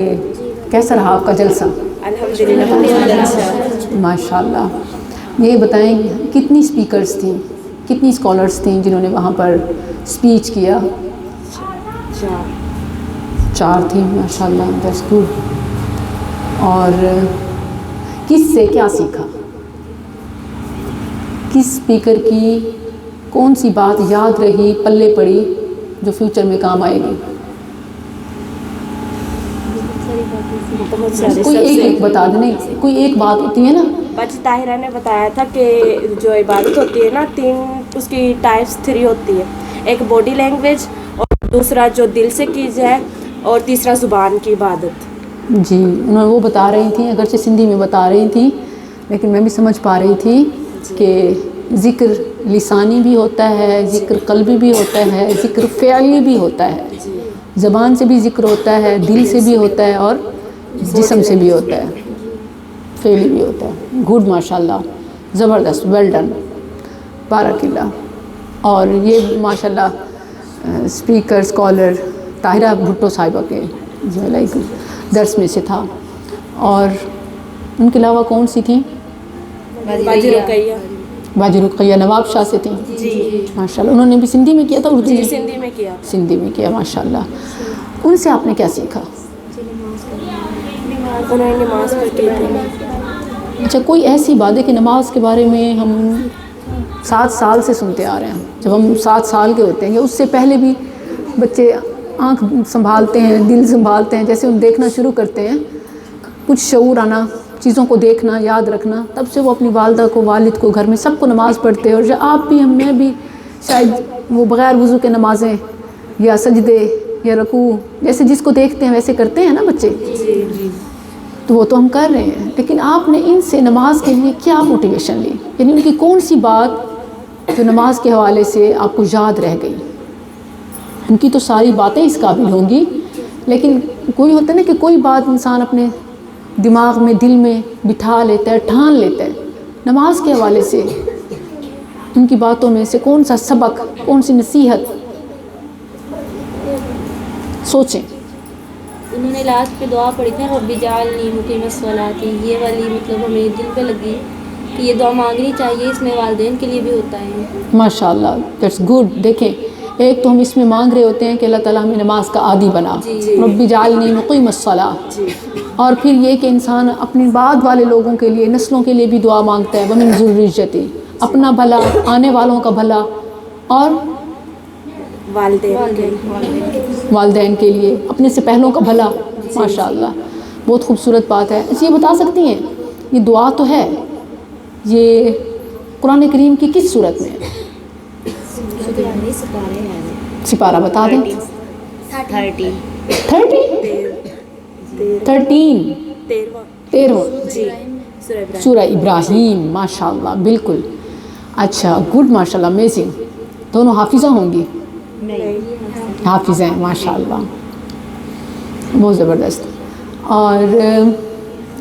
کیسا رہا آپ کا جلسہ؟ الحمدللہ ماشاء اللہ۔ یہ بتائیں کتنی اسپیکرز تھیں، کتنی اسکالرس تھیں جنہوں نے وہاں پر اسپیچ کیا؟ 4 تھیں، ماشاء اللہ، دیٹس گڈ۔ اور کس سے کیا سیکھا؟ کس اسپیکر کی کون سی بات یاد رہی، پلے پڑی، جو فیوچر میں کام آئے گی؟ کوئی ایک بتا دیں، نہیں کوئی ایک بات ہوتی ہے نا۔ بچ طاہرہ نے بتایا تھا کہ جو عبادت ہوتی ہے نا، 3 اس کی ٹائپس 3 ہوتی ہے، ایک باڈی لینگویج، اور دوسرا جو دل سے کی جائے، اور تیسرا زبان کی عبادت۔ جی، انہوں نے وہ بتا رہی تھیں، اگرچہ سندھی میں بتا رہی تھیں لیکن میں بھی سمجھ پا رہی تھی کہ ذکر لسانی بھی ہوتا ہے، ذکر قلبی بھی ہوتا ہے، ذکر فعلی بھی ہوتا ہے، زبان سے بھی ذکر ہوتا ہے، دل سے بھی ہوتا ہے، اور جسم سے بھی ہوتا ہے، فعلی بھی ہوتا ہے۔ گڈ، ماشاء اللہ، زبردست، ویل ڈن، بارک اللہ۔ اور یہ ماشاء اللہ اسپیکر اسکالر طاہرہ بھٹو صاحبہ کے درس میں سے تھا۔ اور ان کے علاوہ کون سی تھیں؟ باجی رقیہ نواب شاہ سے تھیں۔ جی ماشاء اللہ، انہوں نے بھی سندھی میں کیا تھا، اردو جی میں؟ سندھی میں کیا۔ سندھی میں کیا، ماشاء اللہ۔ ان سے آپ نے کیا سیکھا؟ انہوں نے نماز پڑھی تھی۔ اچھا، کوئی ایسی بات ہے کہ نماز کے بارے میں ہم 7 سال سے سنتے آ رہے ہیں، جب ہم 7 سال کے ہوتے ہیں یا اس سے پہلے بھی بچے آنکھ سنبھالتے ہیں، دل سنبھالتے ہیں، جیسے ہم دیکھنا شروع کرتے ہیں، کچھ شعور آنا، چیزوں کو دیکھنا، یاد رکھنا، تب سے وہ اپنی والدہ کو، والد کو، گھر میں سب کو نماز پڑھتے ہیں۔ اور جب آپ بھی، میں بھی شاید وہ بغیر وضو کے نمازیں یا سجدے یا رکوع جیسے جس کو دیکھتے ہیں ویسے کرتے ہیں نا بچے، تو وہ تو ہم کر رہے ہیں، لیکن آپ نے ان سے نماز کے لیے کیا موٹیویشن لی؟ یعنی ان کی کون سی بات جو نماز کے حوالے سے آپ کو یاد رہ گئی؟ ان کی تو ساری باتیں اس قابل ہوں گی، لیکن کوئی ہوتا ہے نا کہ کوئی بات انسان اپنے دماغ میں، دل میں بٹھا لیتا ہے، ٹھان لیتا ہے۔ نماز کے حوالے سے ان کی باتوں میں سے کون سا سبق، کون سی نصیحت سوچیں؟ انہوں نے لاسٹ پہ دعا پڑھی تھی، رب اجعلنی مقیم الصلاۃ، یہ والی مطلب ہمیں دل پہ لگی کہ یہ دعا مانگنی چاہیے، اس میں والدین کے لیے بھی ہوتا ہے۔ ماشاء اللہ، دیٹس گڈ۔ دیکھیں، ایک تو ہم اس میں مانگ رہے ہوتے ہیں کہ اللہ تعالیٰ ہمیں نماز کا عادی بنا، رب اجعلنی مقیم الصلاۃ، اور پھر یہ کہ انسان اپنے بعد والے لوگوں کے لیے، نسلوں کے لیے بھی دعا مانگتا ہے، ومن ذریتی، اپنا بھلا، آنے والوں کا بھلا، اور والدین کے لیے، اپنے سے پہلوں کا بھلا۔ ماشاء اللہ، بہت خوبصورت بات ہے۔ یہ بتا سکتی ہیں یہ دعا تو ہے، یہ قرآن کریم کی کس صورت میں ہے؟ سپارہ بتا دیں۔ 13 سورہ ابراہیم، ماشاء اللہ، بالکل۔ اچھا، گڈ، ماشاء اللہ، امیزنگ۔ دونوں حافظہ ہوں گی؟ حافظ ہیں، ماشاء اللہ، بہت زبردست۔ اور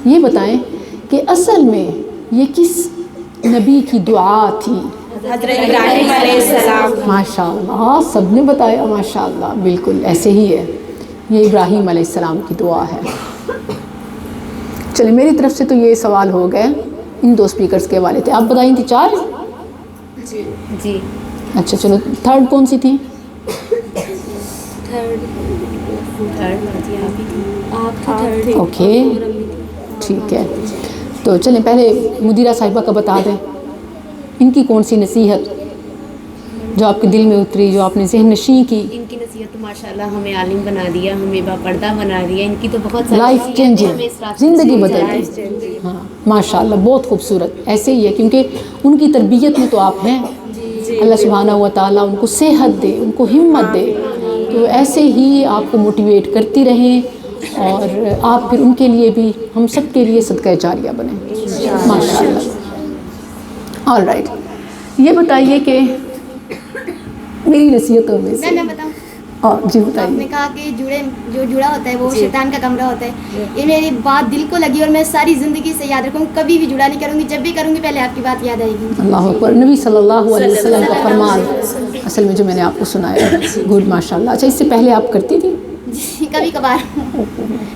یہ بتائیں کہ اصل میں یہ کس نبی کی دعا تھی؟ حضرت ابراہیم علیہ السلام۔ ماشاء اللہ، سب نے بتایا، ماشاء اللہ، بالکل ایسے ہی ہے، یہ ابراہیم علیہ السلام کی دعا ہے۔ چلیں، میری طرف سے تو یہ سوال ہو گئے، ان 2 اسپیکرز کے حوالے تھے۔ آپ بتائیں تھی 4؟ جی۔ اچھا، چلو، 3rd کون سی تھی؟ اوکے، ٹھیک ہے۔ تو چلیں پہلے مدیرہ صاحبہ کا بتا دیں، ان کی کون سی نصیحت جو آپ کے دل میں اتری، جو آپ نے ذہن نشین کی؟ ان کی نصیحت تو ماشاءاللہ ہمیں عالم بنا دیا، ہمیں باپردہ بنا دیا، ان کی تو بہت لائف چینجنگ، زندگی بدل دی۔ ہاں، ماشاء اللہ، بہت خوبصورت۔ ایسے ہی ہے، کیونکہ ان کی تربیت میں تو آپ ہیں۔ اللہ سبحانہ و تعالیٰ ان کو صحت دے، ان کو ہمت دے، تو ایسے ہی آپ کو موٹیویٹ کرتی رہیں، اور آپ پھر ان کے لیے بھی، ہم سب کے لیے صدقہ جاریہ بنیں، ماشاء اللہ۔ آل رائٹ، یہ بتائیے کہ میری نصیحتوں میں سے، میں بتاؤں؟ جی بتائیے۔ آپ نے کہا کہ جو جڑا ہوتا ہے وہ شیطان کا کمرہ ہوتا ہے، یہ میری بات دل کو لگی، اور میں ساری زندگی سے یاد رکھوں، کبھی بھی جڑا نہیں کروں گی، جب بھی کروں گی پہلے آپ کی بات یاد آئے گی۔ اللہ اکبر، نبی صلی اللہ علیہ وسلم کا فرمان اصل میں جو میں نے آپ کو سنایا۔ گڈ، ماشاء اللہ۔ اچھا، اس سے پہلے آپ کرتی تھی؟ کبھی کبھار۔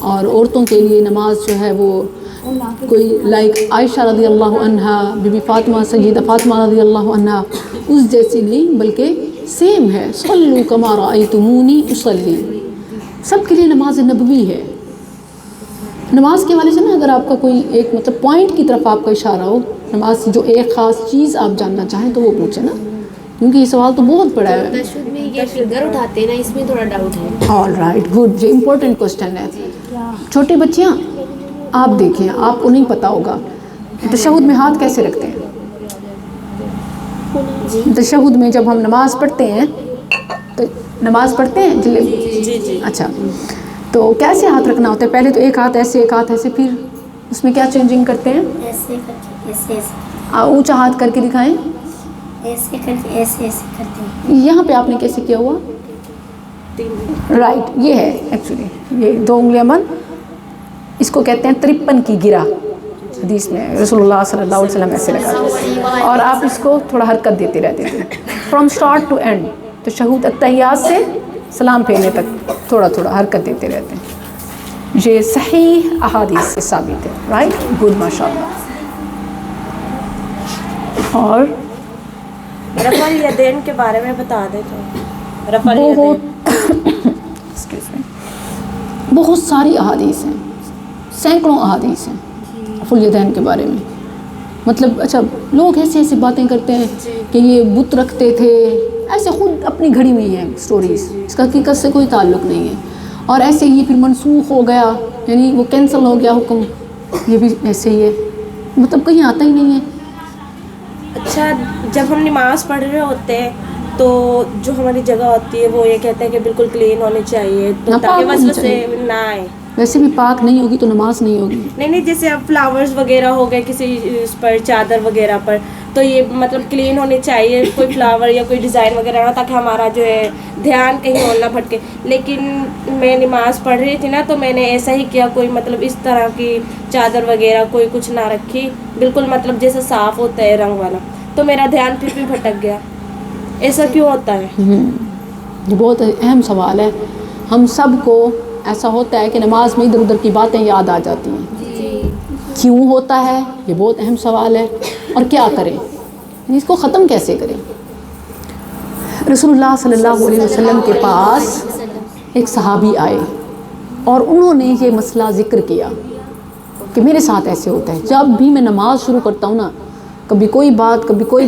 اور عورتوں کے لیے نماز جو ہے وہ کوئی لائک عائشہ رضی اللہ عنہا، بی بی فاطمہ، سیدہ فاطمہ رضی اللہ عنہا اس جیسی نہیں بلکہ سیم ہے. صلوا کما رأیتمونی اصلی، سب کے لیے نماز نبوی ہے. نماز کے حوالے سے نا اگر آپ کا کوئی ایک مطلب پوائنٹ کی طرف آپ کا اشارہ ہو نماز سے، جو ایک خاص چیز آپ جاننا چاہیں تو وہ پوچھیں نا، کیونکہ یہ سوال تو بہت بڑا ہے. تشہد میں یہ فنگر اٹھاتے ہیں نا، اس میں تھوڑا ڈاؤٹ ہے. آل رائٹ، گڈ، یہ امپورٹنٹ کوسچن ہے. چھوٹی بچیاں آپ دیکھیں، آپ کو نہیں پتہ ہوگا تشہد میں ہاتھ کیسے رکھتے ہیں. تشہد میں جب ہم نماز پڑھتے ہیں تو نماز پڑھتے ہیں جی. اچھا، تو کیسے ہاتھ رکھنا ہوتا ہے؟ پہلے تو ایک ہاتھ ایسے، ایک ہاتھ ایسے، پھر اس میں کیا چینجنگ کرتے ہیں؟ ایسے کر کے ایسے اونچا ہاتھ کر کے دکھائیں. ایسے کر کے ایسے کرتے ہیں. یہاں پہ آپ نے کیسے کیا ہوا؟ رائٹ، یہ ہے ایکچولی، یہ 2 انگلیاں بند، اس کو کہتے ہیں 53 کی گرا. حدیث میں رسول اللہ صلی اللہ علیہ وسلم ایسے لگا، اور آپ اس کو تھوڑا حرکت دیتے رہتے تھے فرام اسٹارٹ ٹو اینڈ. تشہد التحیات سے سلام پھیرنے تک تھوڑا تھوڑا حرکت دیتے رہتے ہیں. یہ صحیح احادیث سے ثابت ہے. رائٹ، گڈ، ماشاء اللہ. اور رفع الیدین کے بارے میں بتا دیں تو. رفع الیدین بہت ساری احادیث ہیں، سینکڑوں احادیث ہیں رفع الیدین کے بارے میں. مطلب اچھا، لوگ ایسے ایسی باتیں کرتے ہیں کہ یہ بت رکھتے تھے، ایسے خود اپنی گھڑی ہوئی ہیں سٹوریز، اس کا حقیقت سے کوئی تعلق نہیں ہے. اور ایسے ہی پھر منسوخ ہو گیا، یعنی وہ کینسل ہو گیا حکم، یہ بھی ایسے ہی ہے، مطلب کہیں آتا ہی نہیں ہے. اچھا، جب ہم نماز پڑھ رہے ہوتے ہیں تو جو ہماری جگہ ہوتی ہے وہ یہ کہتے ہیں کہ بالکل کلین ہونی چاہیے تو ناپاک تاکہ ہونی وسوسے نہ آئے. ویسے بھی پاک نہیں ہوگی تو نماز نہیں ہوگی. نہیں، جیسے اب فلاورز وغیرہ ہو گئے کسی اس پر، چادر وغیرہ پر، تو یہ مطلب کلین ہونی چاہیے، کوئی فلاور یا کوئی ڈیزائن وغیرہ نہ، تاکہ ہمارا جو ہے دھیان کہیں اور نہ بھٹکے. لیکن میں نماز پڑھ رہی تھی نا تو میں نے ایسا ہی کیا، کوئی مطلب اس طرح کی چادر وغیرہ کوئی کچھ نہ رکھی، بالکل مطلب جیسا صاف ہوتا ہے رنگ والا، تو میرا دھیان پھر بھی بھٹک گیا. ایسا کیوں ہوتا ہے؟ یہ بہت اہم سوال ہے. ہم سب کو ایسا ہوتا ہے کہ نماز میں ادھر ادھر کی باتیں یاد آ جاتی ہیں. کیوں ہوتا ہے؟ یہ بہت اہم سوال ہے. اور کیا کریں، یعنی اس کو ختم کیسے کریں؟ رسول اللہ صلی اللہ علیہ وسلم کے پاس ایک صحابی آئے اور انہوں نے یہ مسئلہ ذکر کیا کہ میرے ساتھ ایسے ہوتا ہے، جب بھی میں نماز شروع کرتا ہوں نا، کبھی کوئی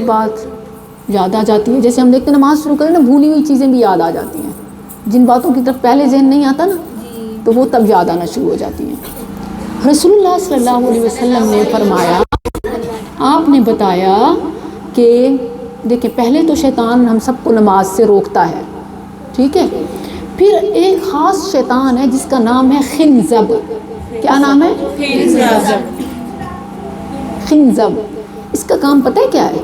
بات یاد آ جاتی ہے. جیسے ہم دیکھتے ہیں نماز شروع کریں نا، بھولی ہوئی چیزیں بھی یاد آ جاتی ہیں، جن باتوں کی طرف پہلے ذہن نہیں آتا نا تو وہ تب یاد آنا شروع ہو جاتی ہیں. رسول اللہ صلی اللہ علیہ وسلم نے فرمایا، آپ نے بتایا کہ دیکھیں پہلے تو شیطان ہم سب کو نماز سے روکتا ہے، ٹھیک ہے، پھر ایک خاص شیطان ہے جس کا نام ہے خنزب. کیا نام ہے؟ خنزب. اس کا کام پتہ ہے کیا ہے؟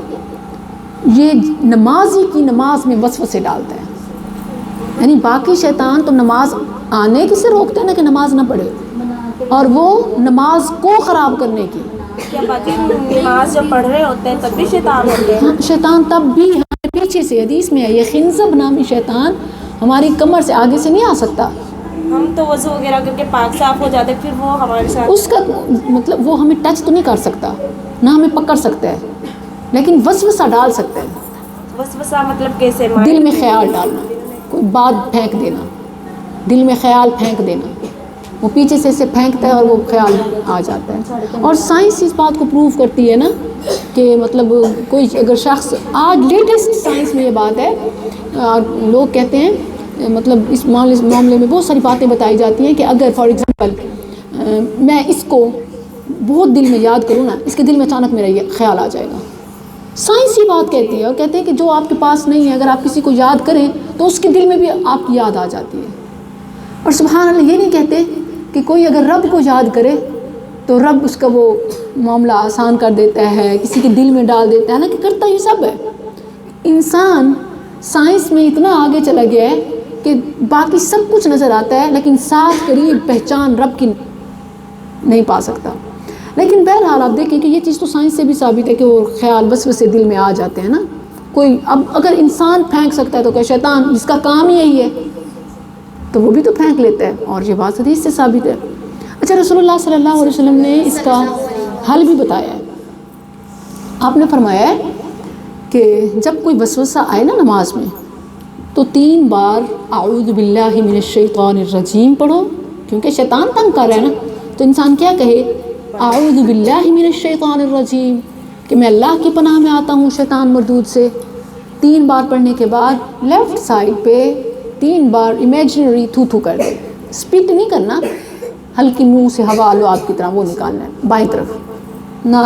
یہ نمازی کی نماز میں وسوسے ڈالتا ہے. یعنی باقی شیطان تو نماز آنے کی سے روکتے ہیں نا کہ نماز نہ پڑھے، اور وہ نماز کو خراب کرنے کی. کیا باقی نماز جب پڑھ رہے ہوتے ہیں تب بھی شیطان ہوتے ہیں؟ ہاں، شیطان تب بھی ہمارے پیچھے سے، حدیث میں ہے یہ خنزب نامی شیطان ہماری کمر سے آگے سے نہیں آ سکتا. ہم تو وضو وغیرہ کر کے پاک صاف ہو جاتے، پھر وہ ہمارے ساتھ اس کا مطلب وہ ہمیں ٹچ تو نہیں کر سکتا، نہ ہمیں پکڑ سکتا ہے، لیکن وسوسہ ڈال سکتا ہے. وسوسہ مطلب کیسے؟ دل میں خیال ڈالنا، کوئی بات پھینک دینا، دل میں خیال پھینک دینا، وہ پیچھے سے اسے پھینکتا ہے اور وہ خیال آ جاتا ہے. اور سائنس اس بات کو پروف کرتی ہے نا کہ مطلب کوئی اگر شخص، آج لیٹسٹ سائنس میں یہ بات ہے، لوگ کہتے ہیں مطلب اس معاملے میں بہت ساری باتیں بتائی جاتی ہیں کہ اگر فار ایگزامپل میں اس کو بہت دل میں یاد کروں نا، اس کے دل میں اچانک میرا یہ خیال آ جائے گا. سائنس یہ بات کہتی ہے، اور کہتے ہیں کہ جو آپ کے پاس نہیں ہے اگر آپ کسی کو یاد کریں تو اس کے دل میں بھی آپ کی یاد آ جاتی ہے. اور سبحان اللہ، یہ نہیں کہتے کہ کوئی اگر رب کو یاد کرے تو رب اس کا وہ معاملہ آسان کر دیتا ہے، کسی کے دل میں ڈال دیتا ہے نا، کہ کرتا یہ سب ہے. انسان سائنس میں اتنا آگے چلا گیا ہے کہ باقی سب کچھ نظر آتا ہے لیکن ساتھ قریب پہچان رب کی نہیں پا سکتا. لیکن بہرحال آپ دیکھیں کہ یہ چیز تو سائنس سے بھی ثابت ہے کہ وہ خیال وسوسے دل میں آ جاتے ہیں نا. کوئی اب اگر انسان پھینک سکتا ہے تو کہ شیطان جس کا کام ہی یہی ہے تو وہ بھی تو پھینک لیتا ہے، اور یہ بات حدیث سے ثابت ہے. اچھا رسول صلی اللہ علیہ وسلم نے اس کا حل بھی بتایا ہے. آپ نے فرمایا ہے کہ جب کوئی وسوسہ آئے نا نماز میں تو 3 بار اعوذ باللہ من الشیطان الرجیم پڑھو، کیونکہ شیطان تنگ کر رہا ہے نا. تو انسان کیا کہے؟ اعوذ باللہ من الشیطان الرجیم، کہ میں اللہ کی پناہ میں آتا ہوں شیطان مردود سے. 3 بار پڑھنے کے بعد لیفٹ سائڈ پہ 3 بار امیجنری تھو تھو کر دے. اسپٹ نہیں کرنا، ہلکی منہ سے ہوا لو آپ کی طرح وہ نکالنا ہے بائیں طرف، نہ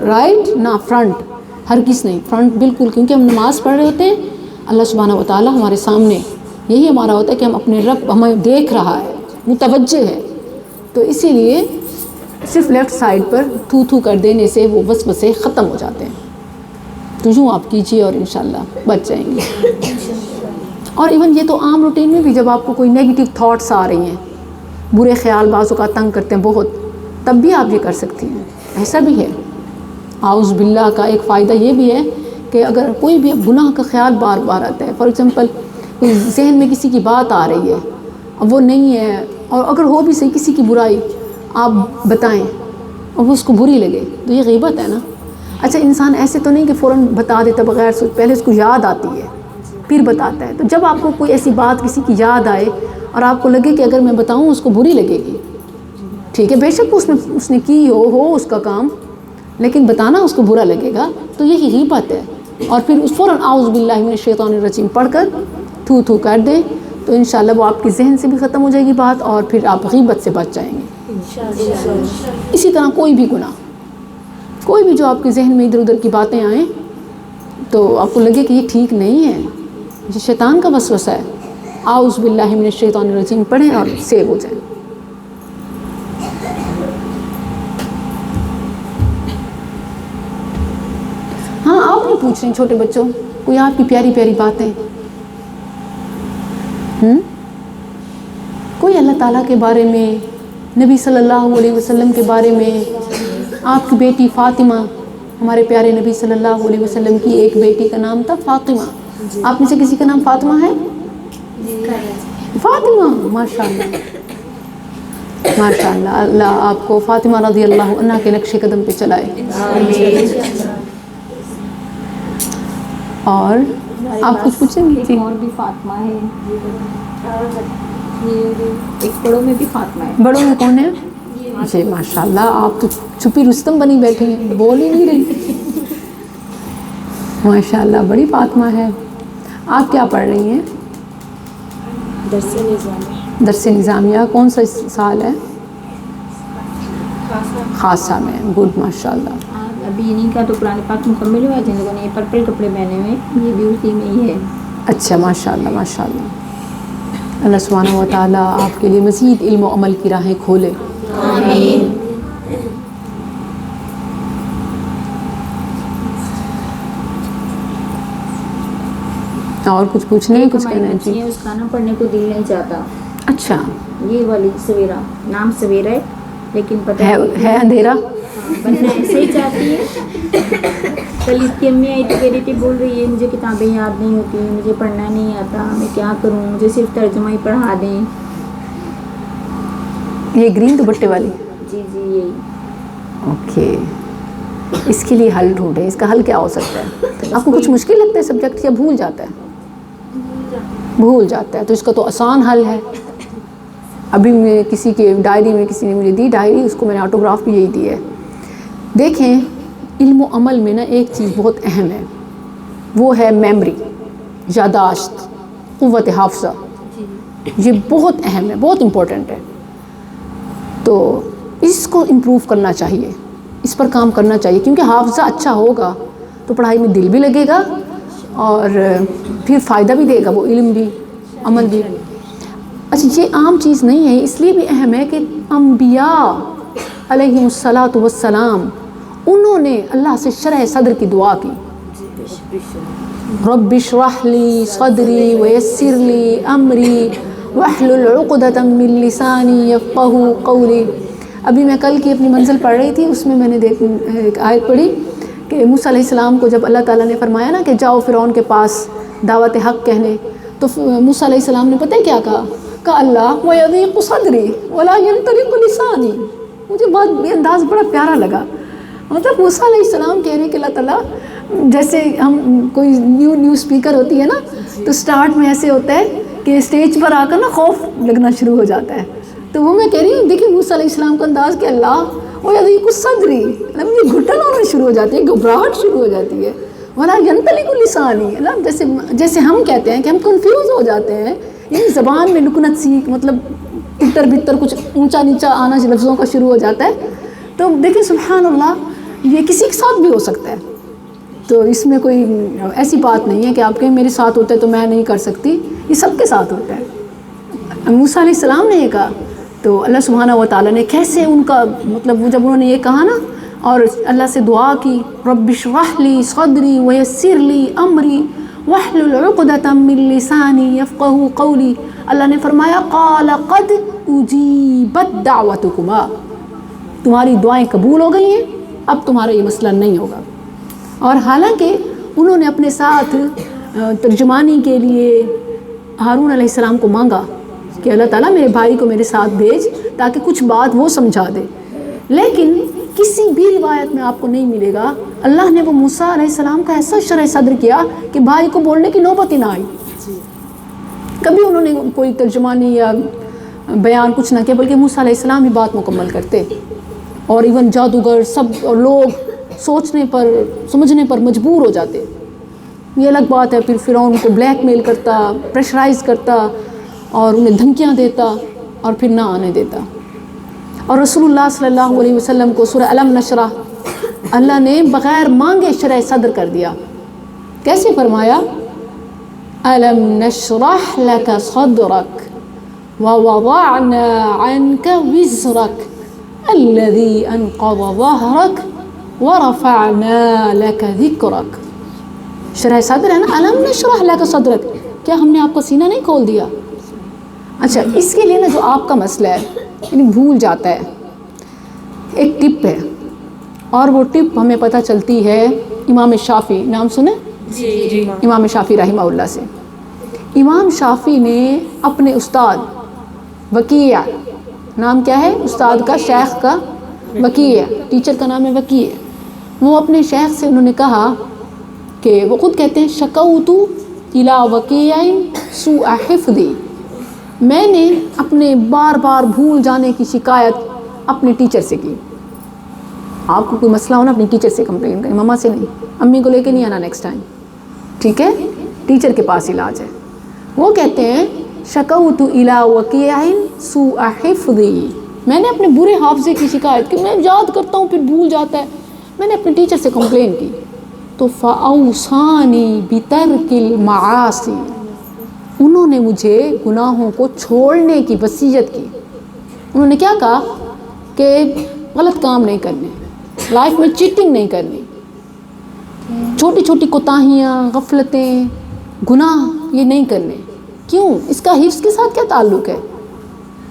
رائٹ نہ فرنٹ، ہرگز نہیں فرنٹ بالکل، کیونکہ ہم نماز پڑھ رہے ہوتے ہیں. اللہ سبحانہ و تعالیٰ ہمارے سامنے، یہی ہمارا ہوتا ہے کہ ہم اپنے رب ہمیں دیکھ رہا ہے، متوجہ ہے. تو اسی لیے صرف لیفٹ سائڈ پر تھو تھو کر دینے سے وہ وسوسے ختم ہو جاتے ہیں. تو یوں آپ کیجئے اور انشاءاللہ بچ جائیں گے. اور ایون یہ تو عام روٹین میں بھی جب آپ کو کوئی نیگیٹو تھاٹس آ رہی ہیں، برے خیال بعض اوقات تنگ کرتے ہیں بہت، تب بھی آپ یہ کر سکتی ہیں. ایسا بھی ہے. اعوذ باللہ کا ایک فائدہ یہ بھی ہے کہ اگر کوئی بھی گناہ کا خیال بار بار آتا ہے، فار ایگزامپل کوئی ذہن میں کسی کی بات آ رہی ہے اب وہ نہیں ہے، اور اگر ہو بھی صحیح کسی کی برائی آپ بتائیں اور وہ اس کو بری لگے تو یہ غیبت ہے نا. اچھا انسان ایسے تو نہیں کہ فوراً بتا دیتا بغیر سوچ، پہلے اس کو یاد آتی ہے پھر بتاتا ہے. تو جب آپ کو کوئی ایسی بات کسی کی یاد آئے اور آپ کو لگے کہ اگر میں بتاؤں اس کو بری لگے گی، ٹھیک ہے، بے شک اس نے کی ہو اس کا کام، لیکن بتانا اس کو برا لگے گا، تو یہی غیبت ہے. اور پھر اس فوراً اعوذ باللہ من الشیطان الرجیم پڑھ کر تھو تھو کر دیں تو انشاءاللہ وہ آپ کے ذہن سے بھی ختم ہو جائے گی بات، اور پھر آپ غیبت سے بچ جائیں گے. اسی طرح کوئی بھی گناہ، کوئی بھی جو آپ کے ذہن میں ادھر ادھر کی باتیں آئیں تو آپ کو لگے کہ یہ ٹھیک نہیں ہے، یہ شیطان کا وسوسہ ہے، اعوذ باللہ من الشیطان الرجیم پڑھیں اور سیو ہو جائیں. ہاں آپ نہیں پوچھ رہے ہیں چھوٹے بچوں، کوئی آپ کی پیاری پیاری باتیں، کوئی اللہ تعالیٰ کے بارے میں، نبی صلی اللہ علیہ وسلم کے بارے میں. آپ کی بیٹی فاطمہ، ہمارے پیارے نبی صلی اللہ علیہ وسلم کی ایک بیٹی کا نام تھا فاطمہ. آپ میں سے کسی کا نام فاطمہ ہے؟ فاطمہ، ماشاء اللہ ماشاء اللہ. اللہ آپ کو فاطمہ رضی اللہ عنہ کے نقش قدم پہ چلائے. اور آپ کچھ پوچھیں گے؟ ایک اور بھی فاطمہ ہے، یہ ایک بڑوں میں بھی فاطمہ ہے. بڑوں میں کون ہے؟ جی ماشاء اللہ، آپ تو چھپی رستم بنی بیٹھی ہیں، بول ہی نہیں رہی. ماشاء اللہ بڑی فاطمہ ہے. آپ کیا پڑھ رہی ہیں؟ درس نظامیہ. درس نظامیہ. کون سا سال ہے؟ خاصہ میں. گڈ ماشاء اللہ. ابھی انہیں کا تو قرآن پاک مکمل ہوا، جن لوگوں نے یہ پرپل کپڑے پہنے ہوئے یہ بھی اسی میں ہی ہے. اچھا ماشاء اللہ ماشاء اللہ. اللہ سبحانہ و تعالیٰ آپ کے لیے مزید علم و عمل کی راہیں کھولے. آمین. اور کچھ پوچھنا ہے، کچھ کہنا ہے؟ جی. اس کھانا پڑھنے کو دل نہیں چاہتا. اچھا یہ والی سویرا، نام سویرا ہے لیکن پتہ ہے اندھیرا. بننا ایسے ہی چاہتی ہے. کل اس کی امی آئی تو کہہ رہی تھی، بول رہی ہے مجھے کتابیں یاد نہیں ہوتی، مجھے پڑھنا نہیں آتا، میں کیا کروں، مجھے صرف ترجمہ ہی پڑھا دیں. یہ گرین دوپٹے والی؟ جی جی یہی. اوکے. اس کے لیے حل ڈھونڈیں. اس کا حل کیا ہو سکتا ہے؟ آپ کو کچھ مشکل لگتا ہے سبجیکٹ یا بھول جاتا ہے؟ بھول جاتا ہے. تو اس کا تو آسان حل ہے. ابھی میں کسی کے ڈائری میں کسی نے مجھے دی ڈائری، اس کو میں نے آٹوگراف بھی یہی دی ہے. دیکھیں علم و عمل میں نا ایک چیز بہت اہم ہے، وہ ہے میموری، یاداشت، قوت حافظہ. یہ بہت اہم ہے، بہت امپورٹنٹ ہے. تو اس کو امپروو کرنا چاہیے، اس پر کام کرنا چاہیے، کیونکہ حافظہ اچھا ہوگا تو پڑھائی میں دل بھی لگے گا اور پھر فائدہ بھی دے گا وہ علم بھی، عمل بھی. اچھا یہ عام چیز نہیں ہے، اس لیے بھی اہم ہے کہ انبیاء علیہم الصلاۃ والسلام انہوں نے اللہ سے شرح صدر کی دعا کی. رب اشرح لی صدری ویسر لی امری واحلل عقدۃ من لسانی یفقہوا قولی. ابھی میں کل کی اپنی منزل پڑھ رہی تھی، اس میں نے ایک آیت پڑھی کہ موسیٰ علیہ السلام کو جب اللہ تعالیٰ نے فرمایا نا کہ جاؤ فرعون کے پاس دعوت حق کہنے، تو موسیٰ علیہ السلام نے پتہ ہے کیا کہا؟ کا اللہ وَيَضِيقُ صَدْرِي وَلَا يَنْطَلِقُ لِسَانِي. مجھے بات یہ انداز بڑا پیارا لگا. مطلب موسیٰ علیہ السلام کہہ رہے ہیں کہ اللہ تعالیٰ جیسے ہم کوئی نیو اسپیکر ہوتی ہے نا تو سٹارٹ میں ایسے ہوتا ہے کہ اسٹیج پر آ کر نا خوف لگنا شروع ہو جاتا ہے. تو وہ میں کہہ رہی ہوں دیکھیں موسیٰ علیہ السلام کا انداز کہ اللہ وَيَضِيقُ صَدْرِي, مجھے گھٹن ہونا شروع ہو جاتی ہے, گھبراہٹ شروع ہو جاتی ہے. وَلَا يَنْطَلِقُ لِسَانِي, جیسے ہم کہتے ہیں کہ ہم کنفیوز ہو جاتے ہیں, یعنی زبان میں لکنت سی مطلب تتر بتر کچھ اونچا نیچا آنا لفظوں کا شروع ہو جاتا ہے. تو دیکھیں سبحان اللہ یہ کسی کے ساتھ بھی ہو سکتا ہے. تو اس میں کوئی ایسی بات نہیں ہے کہ آپ کہیں میرے ساتھ ہوتا ہے تو میں نہیں کر سکتی, یہ سب کے ساتھ ہوتا ہے. موسیٰ علیہ السلام نے یہ کہا تو اللہ سبحانہ و تعالیٰ نے کیسے ان کا مطلب وہ جب انہوں نے یہ کہا نا اور اللہ سے دعا کی رب اشرح لی صدری ویسر لی امری واحلل عقدۃ من لسانی یفقہوا قولی, اللہ نے فرمایا قال قد اجیبت دعوتکما, تمہاری دعائیں قبول ہو گئی ہیں, اب تمہارا یہ مسئلہ نہیں ہوگا. اور حالانکہ انہوں نے اپنے ساتھ ترجمانی کے لیے ہارون علیہ السلام کو مانگا کہ اللہ تعالیٰ میرے بھائی کو میرے ساتھ بھیج تاکہ کچھ بات وہ سمجھا دے, لیکن کسی بھی روایت میں آپ کو نہیں ملے گا اللہ نے وہ موسیٰ علیہ السلام کا ایسا شرح صدر کیا کہ بھائی کو بولنے کی نوبت ہی نہ آئی. کبھی انہوں نے کوئی ترجمانی یا بیان کچھ نہ کیا, بلکہ موسیٰ علیہ السلام ہی بات مکمل کرتے. اور ایون جادوگر سب اور لوگ سوچنے پر سمجھنے پر مجبور ہو جاتے. یہ الگ بات ہے پھر فرعون ان کو بلیک میل کرتا, پریشرائز کرتا اور انہیں دھمکیاں دیتا اور پھر نہ آنے دیتا. اور رسول اللہ صلی اللہ علیہ وسلم کو سورہ الم نشرح اللہ نے بغیر مانگے شرح صدر کر دیا. کیسے فرمایا الم نشرح لک صدرک ووضعنا عنک وزرک الذی انقض ظہرک ورفعنا لک ذکرک. شرح صدر ہے نا الم نشرح لک صدرک, کیا ہم نے آپ کا سینہ نہیں کھول دیا؟ اچھا اس کے لیے نا جو آپ کا مسئلہ ہے یعنی بھول جاتا ہے, ایک ٹپ ہے اور وہ ٹپ ہمیں پتہ چلتی ہے امام شافعی, نام سنیں جی امام شافعی رحمہ اللہ سے. امام شافعی نے اپنے استاد وکیع, نام کیا ہے استاد کا شیخ کا وکیع, ٹیچر کا نام ہے وکیع. وہ اپنے شیخ سے انہوں نے کہا کہ وہ خود کہتے ہیں شکوت الی وکیع سوء حفظی, میں نے اپنے بار بار بھول جانے کی شکایت اپنے ٹیچر سے کی. آپ کو کوئی مسئلہ ہونا اپنی ٹیچر سے کمپلین کریں, مما سے نہیں, امی کو لے کے نہیں آنا نیکسٹ ٹائم, ٹھیک ہے, ٹیچر کے پاس علاج ہے. وہ کہتے ہیں شکوت الی وکیع سوء حفظی, میں نے اپنے برے حافظے کی شکایت کی, میں یاد کرتا ہوں پھر بھول جاتا ہے, میں نے اپنے ٹیچر سے کمپلین کی. تو فاوصانی بترک المعاصی, انہوں نے مجھے گناہوں کو چھوڑنے کی وصیت کی. انہوں نے کیا کہا کہ غلط کام نہیں کرنے, لائف میں چیٹنگ نہیں کرنی, چھوٹی چھوٹی کوتاہیاں غفلتیں گناہ یہ نہیں کرنے. کیوں؟ اس کا حفظ کے ساتھ کیا تعلق ہے,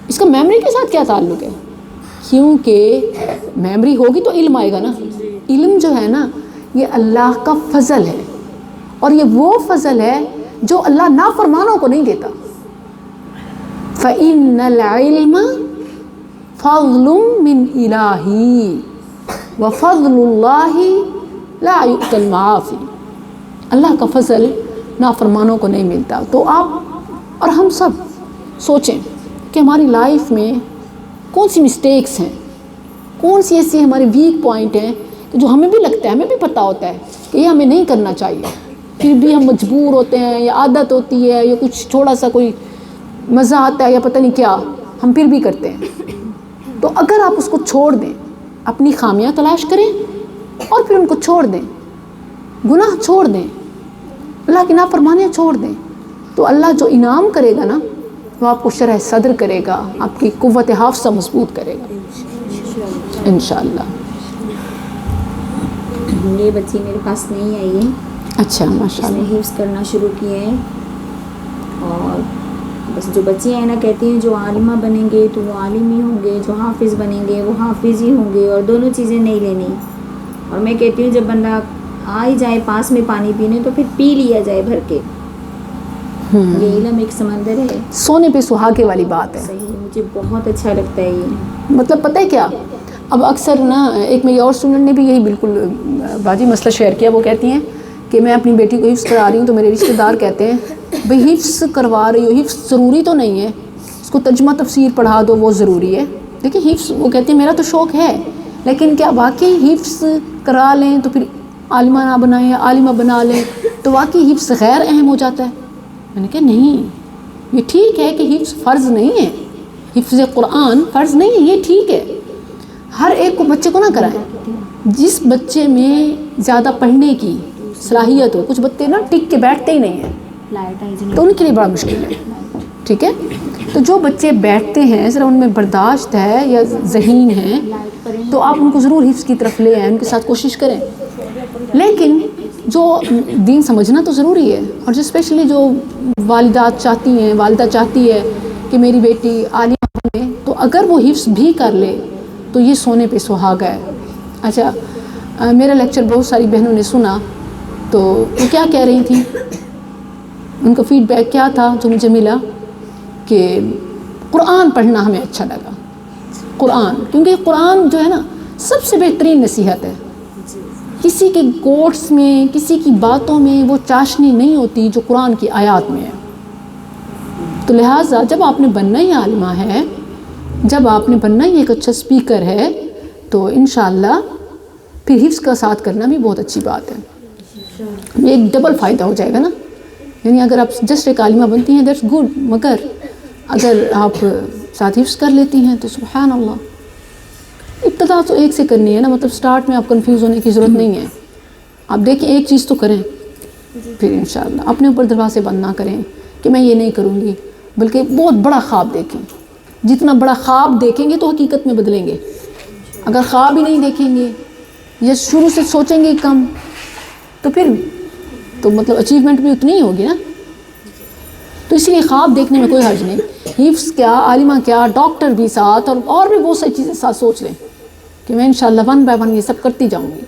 اس کا میموری کے ساتھ کیا تعلق ہے؟ کیونکہ میموری ہوگی تو علم آئے گا نا. علم جو ہے نا یہ اللہ کا فضل ہے, اور یہ وہ فضل ہے جو اللہ نافرمانوں کو نہیں دیتا. فَإِنَّ الْعِلْمَ فَضْلٌ مِّنْ إِلَٰهِ وَفَضْلُ اللَّهِ لَا يُؤْتَى الْمَعَافِي. اللہ کا فضل نافرمانوں کو نہیں ملتا. تو آپ اور ہم سب سوچیں کہ ہماری لائف میں کون سی مسٹیکس ہیں, کون سی ایسی ہمارے ویک پوائنٹ ہیں کہ جو ہمیں بھی لگتا ہے, ہمیں بھی پتہ ہوتا ہے کہ یہ ہمیں نہیں کرنا چاہیے, پھر بھی ہم مجبور ہوتے ہیں, یا عادت ہوتی ہے, یا کچھ تھوڑا سا کوئی مزہ آتا ہے, یا پتہ نہیں کیا, ہم پھر بھی کرتے ہیں. تو اگر آپ اس کو چھوڑ دیں, اپنی خامیاں تلاش کریں اور پھر ان کو چھوڑ دیں, گناہ چھوڑ دیں, اللہ کی نافرمانیاں چھوڑ دیں, تو اللہ جو انعام کرے گا نا وہ آپ کو شرح صدر کرے گا, آپ کی قوت حافظہ مضبوط کرے گا انشاءاللہ. یہ بچی میرے پاس نہیں آئی ہے. اچھا ماشاء اس نے اللہ. حفظ کرنا شروع کیے ہیں, اور بس جو بچیاں ہیں نا کہتی ہیں جو عالمہ بنیں گے تو وہ عالم ہی ہوں گے, جو حافظ بنیں گے وہ حافظ ہی ہوں گے, اور دونوں چیزیں نہیں لینی. اور میں کہتی ہوں جب بندہ آ ہی جائے پاس میں پانی پینے تو پھر پی لیا جائے بھر کے, یہ علم ایک سمندر ہے. سونے پہ سہاگے والی بات ہے. صحیح, مجھے بہت اچھا لگتا ہے یہ. مطلب پتہ ہے کیا, اب اکثر نا ایک میری اور اسٹوڈنٹ نے بھی یہی بالکل باجی مسئلہ شیئر کیا. وہ کہتی ہیں کہ میں اپنی بیٹی کو حفظ کرا رہی ہوں تو میرے رشتہ دار کہتے ہیں بھئی حفظ کروا رہی ہو, حفظ ضروری تو نہیں ہے, اس کو ترجمہ تفسیر پڑھا دو وہ ضروری ہے. دیکھیں حفظ, وہ کہتے ہیں میرا تو شوق ہے, لیکن کیا واقعی حفظ کرا لیں تو پھر عالمہ نہ بنائیں یا عالمہ بنا لیں تو واقعی حفظ غیر اہم ہو جاتا ہے؟ میں نے کہا نہیں, یہ ٹھیک ہے کہ حفظ فرض نہیں ہے, حفظ قرآن فرض نہیں ہے, یہ ٹھیک ہے. ہر ایک کو بچے کو نہ کرائیں. جس بچے میں زیادہ پڑھنے کی صلاحیت ہو, کچھ بچے نا ٹک کے بیٹھتے ہی نہیں ہیں تو ان کے لیے بڑا مشکل ہے. ٹھیک ہے, تو جو بچے بیٹھتے ہیں ذرا ان میں برداشت ہے یا ذہین ہیں تو آپ ان کو ضرور حفظ کی طرف لے آئیں, ان کے ساتھ کوشش کریں. لیکن جو دین سمجھنا تو ضروری ہے, اور جو اسپیشلی جو والدات چاہتی ہیں, والدہ چاہتی ہے کہ میری بیٹی عالمہ بنے, تو اگر وہ حفظ بھی کر لے تو یہ سونے پہ سہاگا ہے. اچھا, میرا لیکچر بہت ساری بہنوں نے سنا تو وہ کیا کہہ رہی تھیں, ان کا فیڈ بیک کیا تھا جو مجھے ملا کہ قرآن پڑھنا ہمیں اچھا لگا. قرآن, کیونکہ قرآن جو ہے نا سب سے بہترین نصیحت ہے. کسی کے کوٹس میں, کسی کی باتوں میں وہ چاشنی نہیں ہوتی جو قرآن کی آیات میں ہے. تو لہٰذا جب آپ نے بننا ہی عالمہ ہے, جب آپ نے بننا ہی ایک اچھا اسپیکر ہے, تو انشاءاللہ پھر حفظ کا ساتھ کرنا بھی بہت اچھی بات ہے. یہ ایک ڈبل فائدہ ہو جائے گا نا. یعنی اگر آپ جسٹ ایک عالمہ بنتی ہیں دیٹس گڈ, مگر اگر آپ ساتھ حفظ کر لیتی ہیں تو سبحان اللہ. ابتدا تو ایک سے کرنی ہے نا, مطلب سٹارٹ میں آپ کنفیوز ہونے کی ضرورت نہیں ہے. آپ دیکھیں ایک چیز تو کریں, پھر انشاءاللہ اپنے اوپر دروازے بند نہ کریں کہ میں یہ نہیں کروں گی, بلکہ بہت بڑا خواب دیکھیں. جتنا بڑا خواب دیکھیں گے تو حقیقت میں بدلیں گے. اگر خواب ہی نہیں دیکھیں گے یا شروع سے سوچیں گے کم تو پھر تو مطلب اچیومنٹ بھی اتنی ہی ہوگی نا. تو اس لیے خواب دیکھنے میں کوئی حرج نہیں. حفظ کیا, عالمہ کیا, ڈاکٹر بھی ساتھ, اور بھی بہت ساری چیزیں ساتھ سوچ لیں کہ میں انشاءاللہ ون بائی ون یہ سب کرتی جاؤں گی.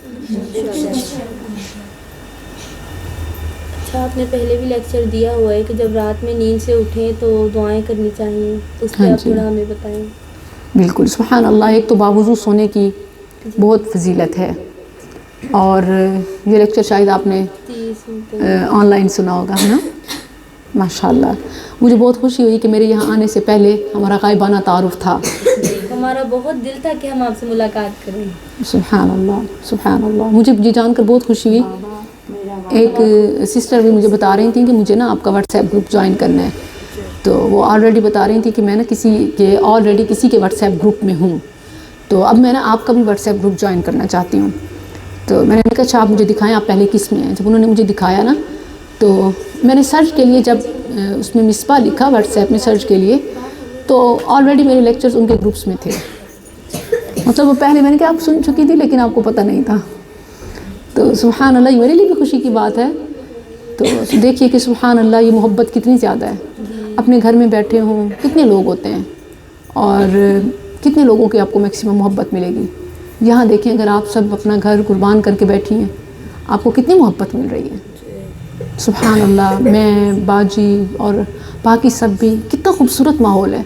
اچھا, آپ نے پہلے بھی لیکچر دیا ہوا ہے کہ جب رات میں نیند سے اٹھیں تو دعائیں کرنی چاہیے, اس پہ آپ تھوڑا ہمیں بتائیں. بالکل, سبحان اللہ. ایک تو باوضو سونے کی بہت فضیلت ہے, اور یہ لیکچر شاید آپ نے آن لائن سنا ہوگا ہے نا. ماشاء اللہ, مجھے بہت خوشی ہوئی کہ میرے یہاں آنے سے پہلے ہمارا غائبانہ تعارف تھا. ہمارا بہت دل تھا کہ ہم آپ سے ملاقات کریں. سبحان اللہ, سبحان اللہ. مجھے یہ جان کر بہت خوشی ہوئی. ایک سسٹر بھی مجھے بتا رہی تھیں کہ مجھے نا آپ کا واٹس ایپ گروپ جوائن کرنا ہے. تو وہ آلریڈی بتا رہی تھی کہ میں نا کسی کے واٹس ایپ گروپ میں ہوں, تو اب میں نا آپ کا بھی واٹس ایپ گروپ جوائن کرنا چاہتی ہوں. تو میں نے کہا اچھا آپ مجھے دکھائیں آپ پہلے کس میں ہیں. جب انہوں نے مجھے دکھایا نا تو میں نے سرچ کے لیے, جب اس میں مصباح لکھا واٹس ایپ میں سرچ کے لیے, تو آلریڈی میرے لیکچرز ان کے گروپس میں تھے. مطلب وہ پہلے میں نے کہا آپ سن چکی تھی لیکن آپ کو پتہ نہیں تھا. تو سبحان اللہ, یہ میرے لیے بھی خوشی کی بات ہے. تو دیکھیے کہ سبحان اللہ یہ محبت کتنی زیادہ ہے. اپنے گھر میں بیٹھے ہوں کتنے لوگ ہوتے ہیں, اور کتنے لوگوں کی آپ کو میکسیمم محبت ملے گی. یہاں دیکھیں اگر آپ سب اپنا گھر قربان کر کے بیٹھی ہیں, آپ کو کتنی محبت مل رہی ہے. سبحان اللہ. میں, باجی اور باقی سب بھی, کتنا خوبصورت ماحول ہے.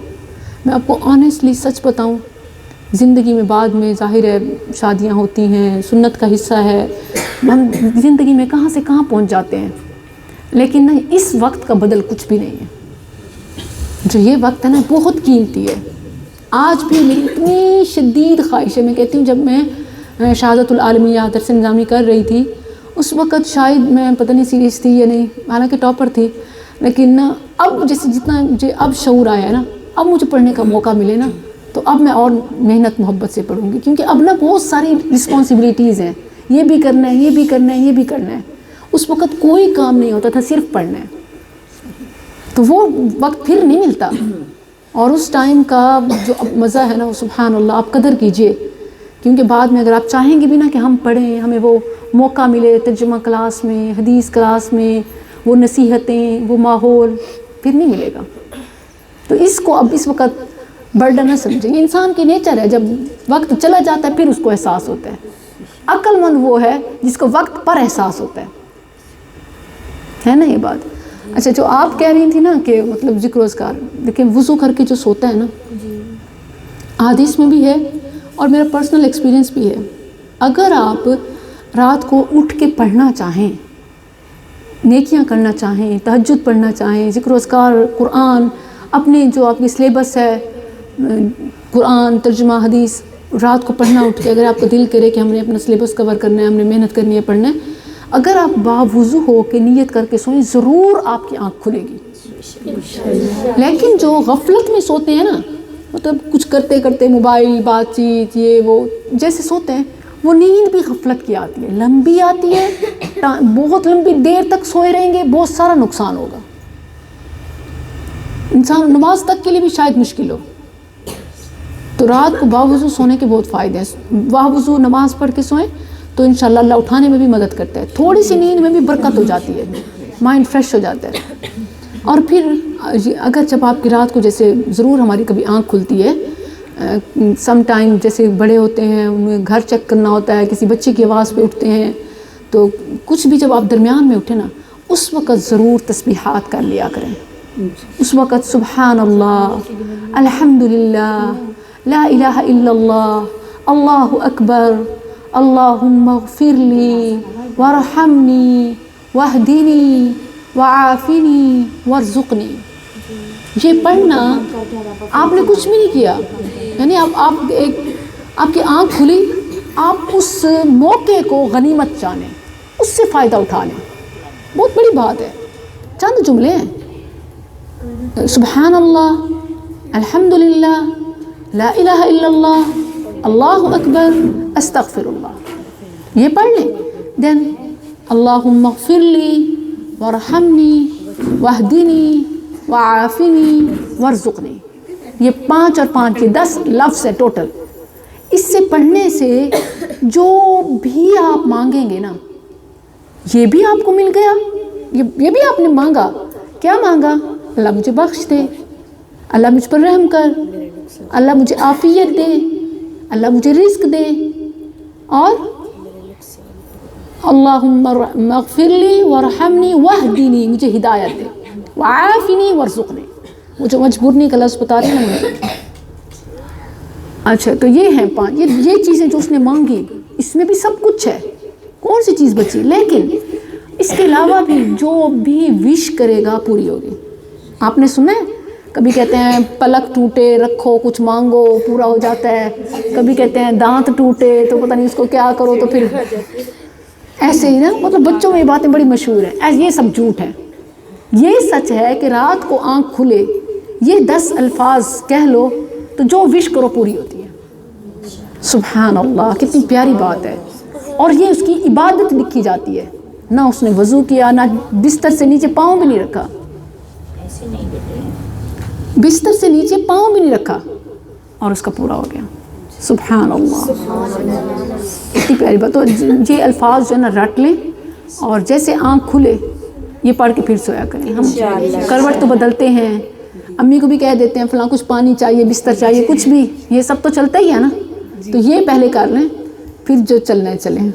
میں آپ کو آنیسٹلی سچ بتاؤں, زندگی میں بعد میں ظاہر ہے شادیاں ہوتی ہیں, سنت کا حصہ ہے, ہم زندگی میں کہاں سے کہاں پہنچ جاتے ہیں, لیکن نا اس وقت کا بدل کچھ بھی نہیں ہے. جو یہ وقت ہے نا بہت قیمتی ہے. آج بھی میری اتنی شدید خواہش ہے, میں کہتی ہوں جب میں شہادت العالمیہ درس نظامی کر رہی تھی اس وقت شاید میں پتہ نہیں سیریس تھی یا نہیں, حالانکہ ٹاپر تھی, لیکن اب جیسے جتنا مجھے اب شعور آیا ہے نا, اب مجھے پڑھنے کا موقع ملے نا تو اب میں اور محنت محبت سے پڑھوں گی, کیونکہ اب نا بہت ساری رسپانسبلٹیز ہیں, یہ بھی کرنا ہے, یہ بھی کرنا ہے, یہ بھی کرنا ہے. اس وقت کوئی کام نہیں ہوتا تھا, صرف پڑھنا ہے. تو وہ وقت پھر نہیں ملتا, اور اس ٹائم کا جو مزہ ہے نا وہ سبحان اللہ آپ قدر کیجئے. کیونکہ بعد میں اگر آپ چاہیں گے بھی نا کہ ہم پڑھیں, ہمیں وہ موقع ملے ترجمہ کلاس میں, حدیث کلاس میں, وہ نصیحتیں, وہ ماحول, پھر نہیں ملے گا. تو اس کو اب اس وقت برڈن نہ سمجھیں. یہ انسان کی نیچر ہے, جب وقت چلا جاتا ہے پھر اس کو احساس ہوتا ہے. عقل مند وہ ہے جس کو وقت پر احساس ہوتا ہے نا یہ بات. اچھا جو آپ کہہ رہی تھی نا کہ مطلب ذکر و اذکار، لیکن وضو کر کے جو سوتا ہے نا، حدیث میں بھی ہے اور میرا پرسنل ایکسپیرینس بھی ہے، اگر آپ رات کو اٹھ کے پڑھنا چاہیں، نیکیاں کرنا چاہیں، تہجد پڑھنا چاہیں، ذکر و اذکار، قرآن، اپنے جو آپ کی سلیبس ہے قرآن، ترجمہ، حدیث، رات کو پڑھنا اٹھ کے، اگر آپ کا دل کرے کہ ہم نے اپنا سلیبس کور کرنا ہے، ہم نے محنت کرنی ہے، پڑھنا ہے، اگر آپ باوضو ہو کے نیت کر کے سوئیں ضرور آپ کی آنکھ کھلے گی۔ لیکن جو غفلت میں سوتے ہیں نا، مطلب کچھ کرتے کرتے موبائل، بات چیت، یہ وہ جیسے سوتے ہیں، وہ نیند بھی غفلت کی آتی ہے، لمبی آتی ہے، بہت لمبی دیر تک سوئے رہیں گے، بہت سارا نقصان ہوگا، انسان نماز تک کے لیے بھی شاید مشکل ہو۔ تو رات کو باوضو سونے کے بہت فائدے ہیں، باوضو نماز پڑھ کے سوئیں تو انشاءاللہ اللہ اٹھانے میں بھی مدد کرتا ہے، تھوڑی سی نیند میں بھی برکت ہو جاتی ہے، مائنڈ فریش ہو جاتا ہے۔ اور پھر اگر جب آپ کی رات کو جیسے ضرور ہماری کبھی آنکھ کھلتی ہے، سم ٹائم جیسے بڑے ہوتے ہیں انہیں گھر چیک کرنا ہوتا ہے، کسی بچے کی آواز پہ اٹھتے ہیں، تو کچھ بھی جب آپ درمیان میں اٹھے نا، اس وقت ضرور تسبیحات کر لیا کریں، اس وقت سبحان اللہ، الحمدللہ، لا الہ الا اللہ، اللہ اکبر، اللہم اغفر لی وارحمنی واہدنی وعافنی وارزقنی، یہ پڑھنا آپ نے کچھ بھی نہیں کیا، یعنی آپ کی آنکھ کھلی، آپ اس موقع کو غنیمت جانیں، اس سے فائدہ اٹھا لیں، بہت بڑی بات ہے، چند جملے ہیں، سبحان اللہ، الحمدللہ، لا الہ الا اللہ، اللہ اکبر، استغفر اللہ، یہ پڑھ لیں، دین اللہم اغفر لی وارحمنی واہدنی وعافنی وارزقنی، یہ 5 اور 5 یہ 10 لفظ ہے ٹوٹل، اس سے پڑھنے سے جو بھی آپ مانگیں گے نا، یہ بھی آپ کو مل گیا، یہ بھی آپ نے مانگا، کیا مانگا؟ اللہ مجھے بخش دے، اللہ مجھ پر رحم کر، اللہ مجھے عافیت دے، اللہ مجھے رزق دے، اور اللہم اغفر لی وارحمنی واہدنی، مجھے ہدایت دے، وعافنی وارزقنی، مجھے مجبورنی کا لفظ بتا رہے ہیں۔ اچھا تو یہ ہیں 5 یہ چیزیں جو اس نے مانگی، اس میں بھی سب کچھ ہے، کون سی چیز بچی؟ لیکن اس کے علاوہ بھی جو بھی وش کرے گا پوری ہوگی۔ آپ نے سنا ہے کبھی کہتے ہیں پلک ٹوٹے رکھو کچھ مانگو پورا ہو جاتا ہے، کبھی کہتے ہیں دانت ٹوٹے تو پتہ نہیں اس کو کیا کرو، تو پھر ایسے ہی نا، مطلب بچوں میں یہ باتیں بڑی مشہور ہیں، یہ سب جھوٹ ہے۔ یہ سچ ہے کہ رات کو آنکھ کھلے، یہ 10 الفاظ کہہ لو تو جو وش کرو پوری ہوتی ہے۔ سبحان اللہ، کتنی پیاری بات ہے، اور یہ اس کی عبادت لکھی جاتی ہے، نہ اس نے وضو کیا، نہ بستر سے نیچے پاؤں بھی نہیں رکھا، بستر سے نیچے پاؤں بھی نہیں رکھا، اور اس کا پورا ہو گیا۔ سبحان اللہ، اتنی پیاری بات۔ تو یہ الفاظ جو ہے نا رٹ لیں، اور جیسے آنکھ کھلے یہ پڑھ کے پھر سویا کریں۔ ہم کروٹ تو بدلتے ہیں، امی کو بھی کہہ دیتے ہیں فلاں کچھ پانی چاہیے، بستر چاہیے، کچھ بھی، یہ سب تو چلتا ہی ہے نا، تو یہ پہلے کر لیں، پھر جو چلنا ہے چلیں۔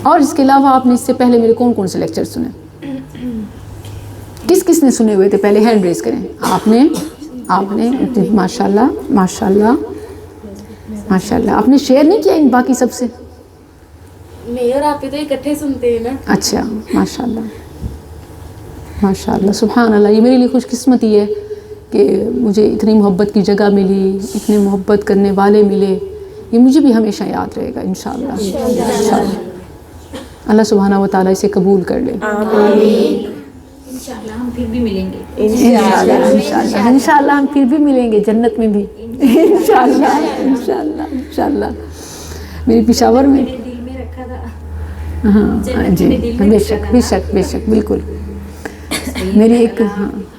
اور اس کے علاوہ آپ نے اس سے پہلے میرے کون کون سے لیکچر سنے؟ کس نے سنے ہوئے تھے؟ پہلے ہینڈ ریز کریں۔ آپ نے ماشاءاللہ ماشاءاللہ ماشاءاللہ، آپ نے شیئر نہیں کیا ان باقی سب سے؟ نہیں، اور آپ تو اکٹھے سنتے ہیں نا۔ اچھا، ماشاءاللہ ماشاءاللہ، سبحان اللہ، یہ میرے لیے خوش قسمتی ہے کہ مجھے اتنی محبت کی جگہ ملی، اتنے محبت کرنے والے ملے، یہ مجھے بھی ہمیشہ یاد رہے گا انشاءاللہ۔ انشاءاللہ اللہ سبحانہ و تعالیٰ اسے قبول کر لے۔ انشاءاللہ ہم پھر بھی ملیں گے، انشاءاللہ ہم پھر بھی ملیں گے جنت میں بھی، انشاءاللہ انشاءاللہ انشاءاللہ۔ میری پشاور میں دل میں رکھا تھا، ہاں جی، بے شک بے شک بے شک، بالکل۔ میری ایک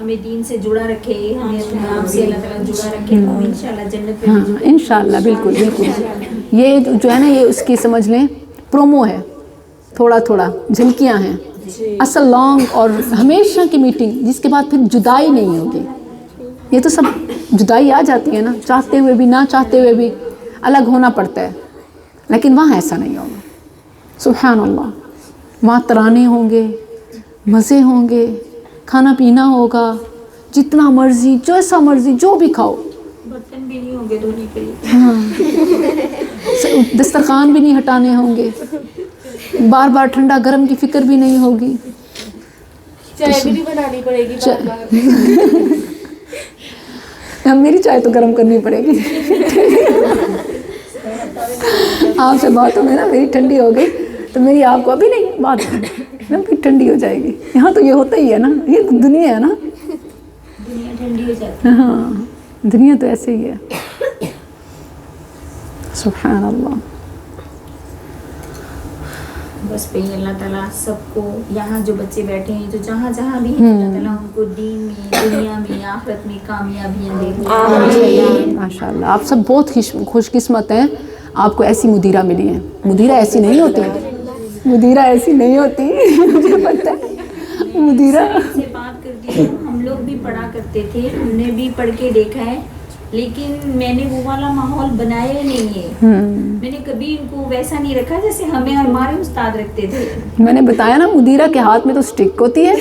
ہمیں دین سے جڑا رکھے، ہمیں اپنے آپ سے اللہ تعالیٰ جڑا رکھے، تو انشاءاللہ جنت میں ہاں انشاءاللہ، بالکل بالکل۔ یہ جو ہے نا، یہ اس کی سمجھ لیں پرومو ہے، تھوڑا تھوڑا جھلکیاں ہیں، اصل لانگ اور ہمیشہ کی میٹنگ جس کے بعد پھر جدائی نہیں ہوگی۔ یہ تو سب جدائی آ جاتی ہے نا، چاہتے ہوئے بھی نہ چاہتے ہوئے بھی الگ ہونا پڑتا ہے، لیکن وہاں ایسا نہیں ہوگا، سبحان اللہ. وہاں ترانے ہوں گے, مزے ہوں گے, کھانا پینا ہوگا, جتنا مرضی جیسا مرضی جو بھی کھاؤ. برتن بھی نہیں ہوں گے دھونے کے لیے. ہاں, دسترخوان بھی نہیں ہٹانے ہوں گے, بار بار ٹھنڈا گرم کی فکر بھی نہیں ہوگی. چائے بھی نہیں بنانی پڑے گی بار بار. میری چائے تو گرم کرنی پڑے گی. آپ سے بات ہو گئی نا, میری ٹھنڈی ہو گئی تو میری آپ کو ابھی نہیں بات نا پھر ٹھنڈی ہو جائے گی. یہاں تو یہ ہوتا ہی ہے نا, یہ دنیا ہے نا, دنیا ٹھنڈی ہو جاتی ہے. ہاں دنیا تو ایسے ہی ہے. سبحان اللہ. بس پہ اللہ تعالیٰ سب کو, یہاں جو بچے بیٹھے ہیں جو جہاں جہاں بھی ہیں, اللہ تعالیٰ ان کو دین میں, دنیا میں, آخرت میں کامیابیاں دے. ماشاء اللہ, آپ سب بہت خوش قسمت ہیں, آپ کو ایسی مدیرہ ملی ہیں. مدیرہ ایسی نہیں ہوتی, مدیرہ ایسی نہیں ہوتی, مجھے پتہ ہے. مدیرہ سے بات کرتی ہوں, ہم لوگ بھی پڑھا کرتے تھے, ہم نے بھی پڑھ کے دیکھا ہے, لیکن میں نے وہ والا ماحول بنایا ہی نہیں ہے. میں نے کبھی ان کو ویسا نہیں رکھا جیسے ہمیں ہمارے استاد رکھتے تھے. میں نے بتایا نا, مدیرہ کے ہاتھ میں تو اسٹک ہوتی ہے,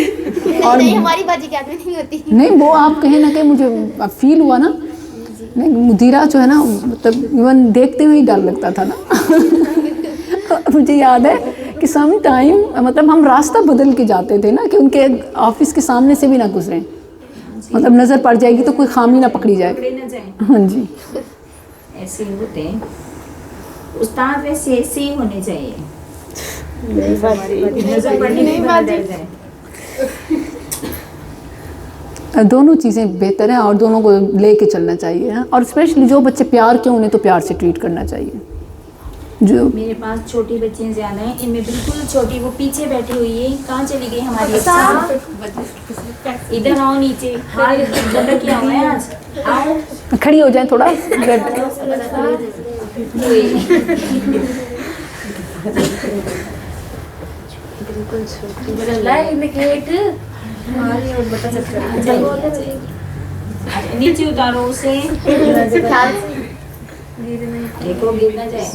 اور نہیں ہماری باجی کے ہاتھ میں نہیں ہوتی. نہیں وہ آپ کہیں نہ کہ مجھے فیل ہوا نا, نہیں مدیرہ جو ہے نا, مطلب ایون دیکھتے ہوئے ہی ڈر لگتا تھا نا. مجھے یاد ہے کہ سم ٹائم مطلب ہم راستہ بدل کے جاتے تھے نا, کہ ان کے آفس کے سامنے سے بھی نہ گزریں, مطلب نظر پڑ جائے گی تو کوئی خامی نہ پکڑی جائے. پکڑے نہ جائیں, ہاں جی, ایسے ہی ہوتے ہیں استاد. ویسے ایسے ہی ہونے چاہیے, نظر پڑنے کی بات ڈر جائے. دونوں چیزیں بہتر ہیں اور دونوں کو لے کے چلنا چاہیے. اور اسپیشلی جو بچے پیار کے, انہیں تو پیار سے ٹریٹ کرنا چاہیے. جو میرے پاس چھوٹی بچیاں زیادہ ہیں, ان میں بالکل چھوٹی وہ پیچھے بیٹھی ہوئی ہے. کہاں چلی گئی ہماری اچھا؟ ادھر آؤ نیچے, جگہ کیا ہوا ہے آج, آؤ کھڑی ہو جائیں تھوڑا. نیچے اتارو اسے, دیکھو گر نہ جائے.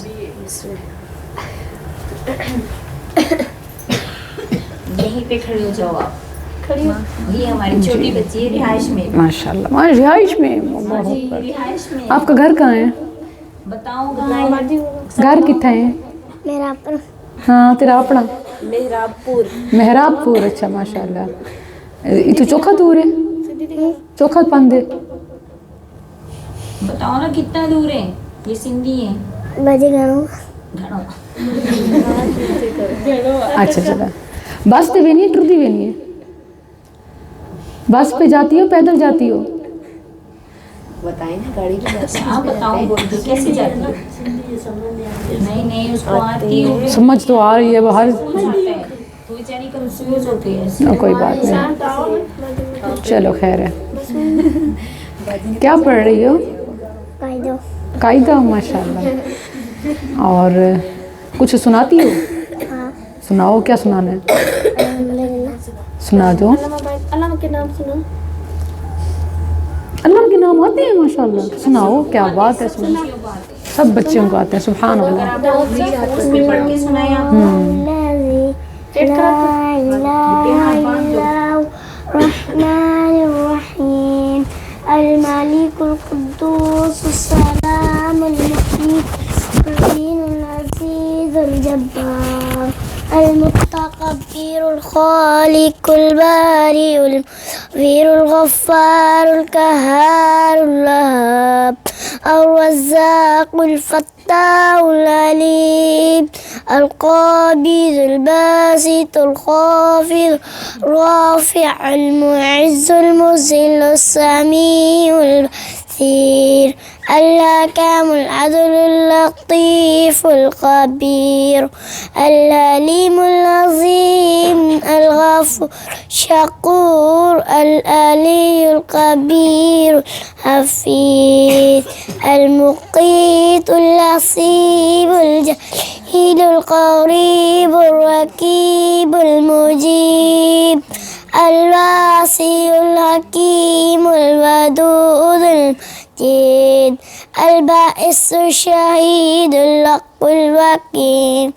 یہیں پہ کھڑے ہو جاؤ آپ. یہ ہماری چھوٹی بچی ہے رہائش میں. ماشاء اللہ, رہائش میں. رہائش میں. آپ کا گھر کہاں ہے؟ بتاؤ کہاں ہے. گھر کتنا ہے؟ میرا ہاں تیرا اپنا محراب پور. محراب پور. اچھا ماشاء اللہ. یہ تو چوکھا دور ہے, چوکھا پندے. بتاؤ نا کتنا دور ہے. یہ سندھی ہے. بجے گھروں گھڑو. اچھا چلا. بس تو بھی نہیں, ٹردی بھی نہیں ہے. بس پہ جاتی ہو, پیدل جاتی ہو؟ بتائیں نا گاڑی کی بات. آپ بتاؤ بولتے کیسے جاتی ہو. نہیں اس کو آتی ہے, سمجھ تو آ رہی ہے باہر. تو بیچاری کنفیوز ہوتی ہے. کوئی بات نہیں, چلو خیر ہے. کیا پڑھ رہی ہو؟ قاعدہ. ماشاء اللہ. اور کچھ سناتی ہو؟ سناؤ, کیا سنانا ہے؟ سنا دو. علامہ کے نام سنو. اللہ کے نام آتے ہیں ماشاء اللہ. سناؤ, کیا بات ہے. سنا سب بچوں کو آتے ہیں. سبحان اللہ. اس پہ پڑھ کے سنائیں آپ. الرحمن الرحیم الملك القدوس السلام المؤمن العزيز الجبار المتكبر الخالق البارئ المصور الغفار القهار الوهاب الرزاق الفتاح العليم القابض الباسط الخافض الرافع المعز المذل السميع البصير الحكم العدل اللطيف الخبير العليم العظيم الغفور الشكور العلي الكبير الحفيظ المقيت الحسيب الجليل القريب الرقيب المجيب الواسع الحكيم الودود المجيد البائس الشهيد الحق الوكيل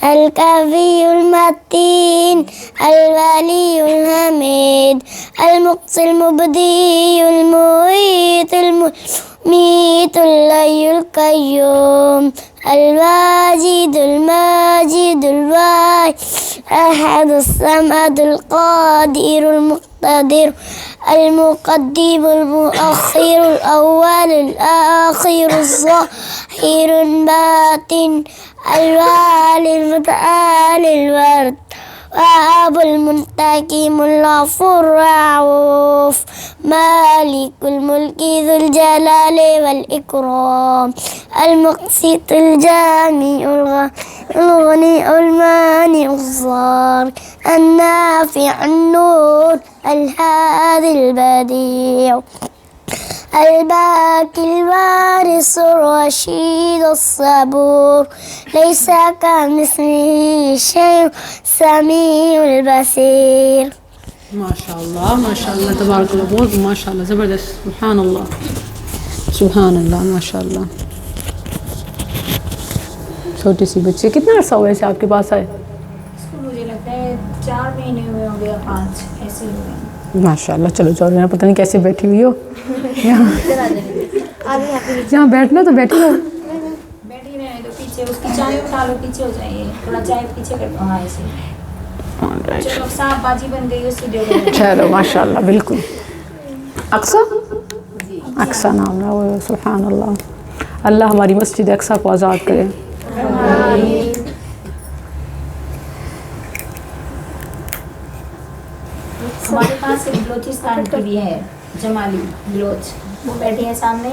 الكافي المتين الولي الحميد المقصي المبدي المعيط المميت الحي القيوم الواجد الماجد الواحد أحد الصمد القادر المقتدر المقدم المؤخر الأول الآخر الظاهر الباطن الوالي المتعالي الورد وهاب المنتقم الغفور الرؤوف مالك الملك ذو الجلال والإكرام المقسط الجامع الغني المانع الضار النافع النور الهادي البديع الباقي الوارث الرشيد الصبور ليس كمثله شيء سميع البصير. ماشاء اللہ تبارک اللہ، بہت ماشاء اللہ زبردست، سبحان اللہ ماشاء اللہ. چھوٹی سی بچی، کتنا عرصہ ہوا ایسے آپ کے پاس آئے؟ اس کو مجھے لگتا ہے 4 مہینے ہوئے ہوں گے یا 5 ایسے ہوئے. ماشاء اللہ. چلو چلو، پتہ نہیں کیسے بیٹھی ہوئی ہو یہاں بیٹھنا تو بیٹھی ہو. بیٹھی رہے تو پیچھے اس کی چائے اٹھا لو، پیچھے ہو جائیے تھوڑا، چائے پیچھے کر دو. ہاں ایسے چلو صاحب بازی بن گئی اس سے. چلو ماشاء اللہ بالکل. اقصا، اقصا نام ہے وہ. سبحان اللہ. اللہ ہماری مسجد اقصا کو آزاد کرے. ہمارے پاس ایک بلوچستان کی بھی ہے، جمالی بلوچ، وہ بیٹھی ہیں سامنے.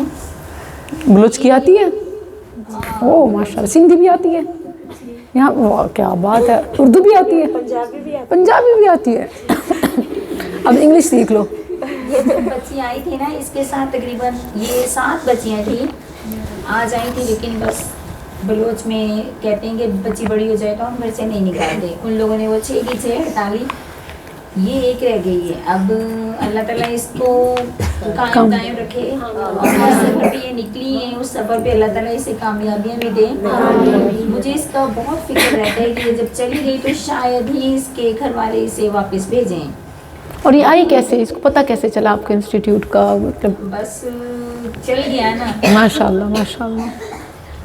بلوچ کی آتی ہے؟ اوہ ماشاء اللہ. سندھی بھی آتی ہے یہاں؟ واہ کیا بات ہے. اردو بھی آتی ہے؟ پنجابی بھی آتی ہے. اب انگلش سیکھ لو. بچی آئی تھی نا اس کے ساتھ، تقریباً یہ 7 بچیاں تھیں آج آئی تھی، لیکن بس بلوچ میں کہتے ہیں کہ بچی بڑی ہو جائے تو ہم گھر سے نہیں نکالتے. ان لوگوں نے وہ 6 کی 6 ہٹا لی، یہ ایک رہ گئی ہے. اب اللہ تعالیٰ اس کو قائم دائم رکھے، اور سفر پہ یہ نکلی ہیں، اس سفر پہ اللہ تعالیٰ اسے کامیابیاں بھی دیں. مجھے اس کا بہت فکر رہتا ہے کہ یہ جب چلی گئی تو شاید ہی اس کے گھر والے اسے واپس بھیجیں. اور یہ آئی کیسے؟ اس کو پتہ کیسے چلا آپ کے انسٹیٹیوٹ کا؟ مطلب بس چل گیا نا. ماشاء اللہ ماشاء اللہ.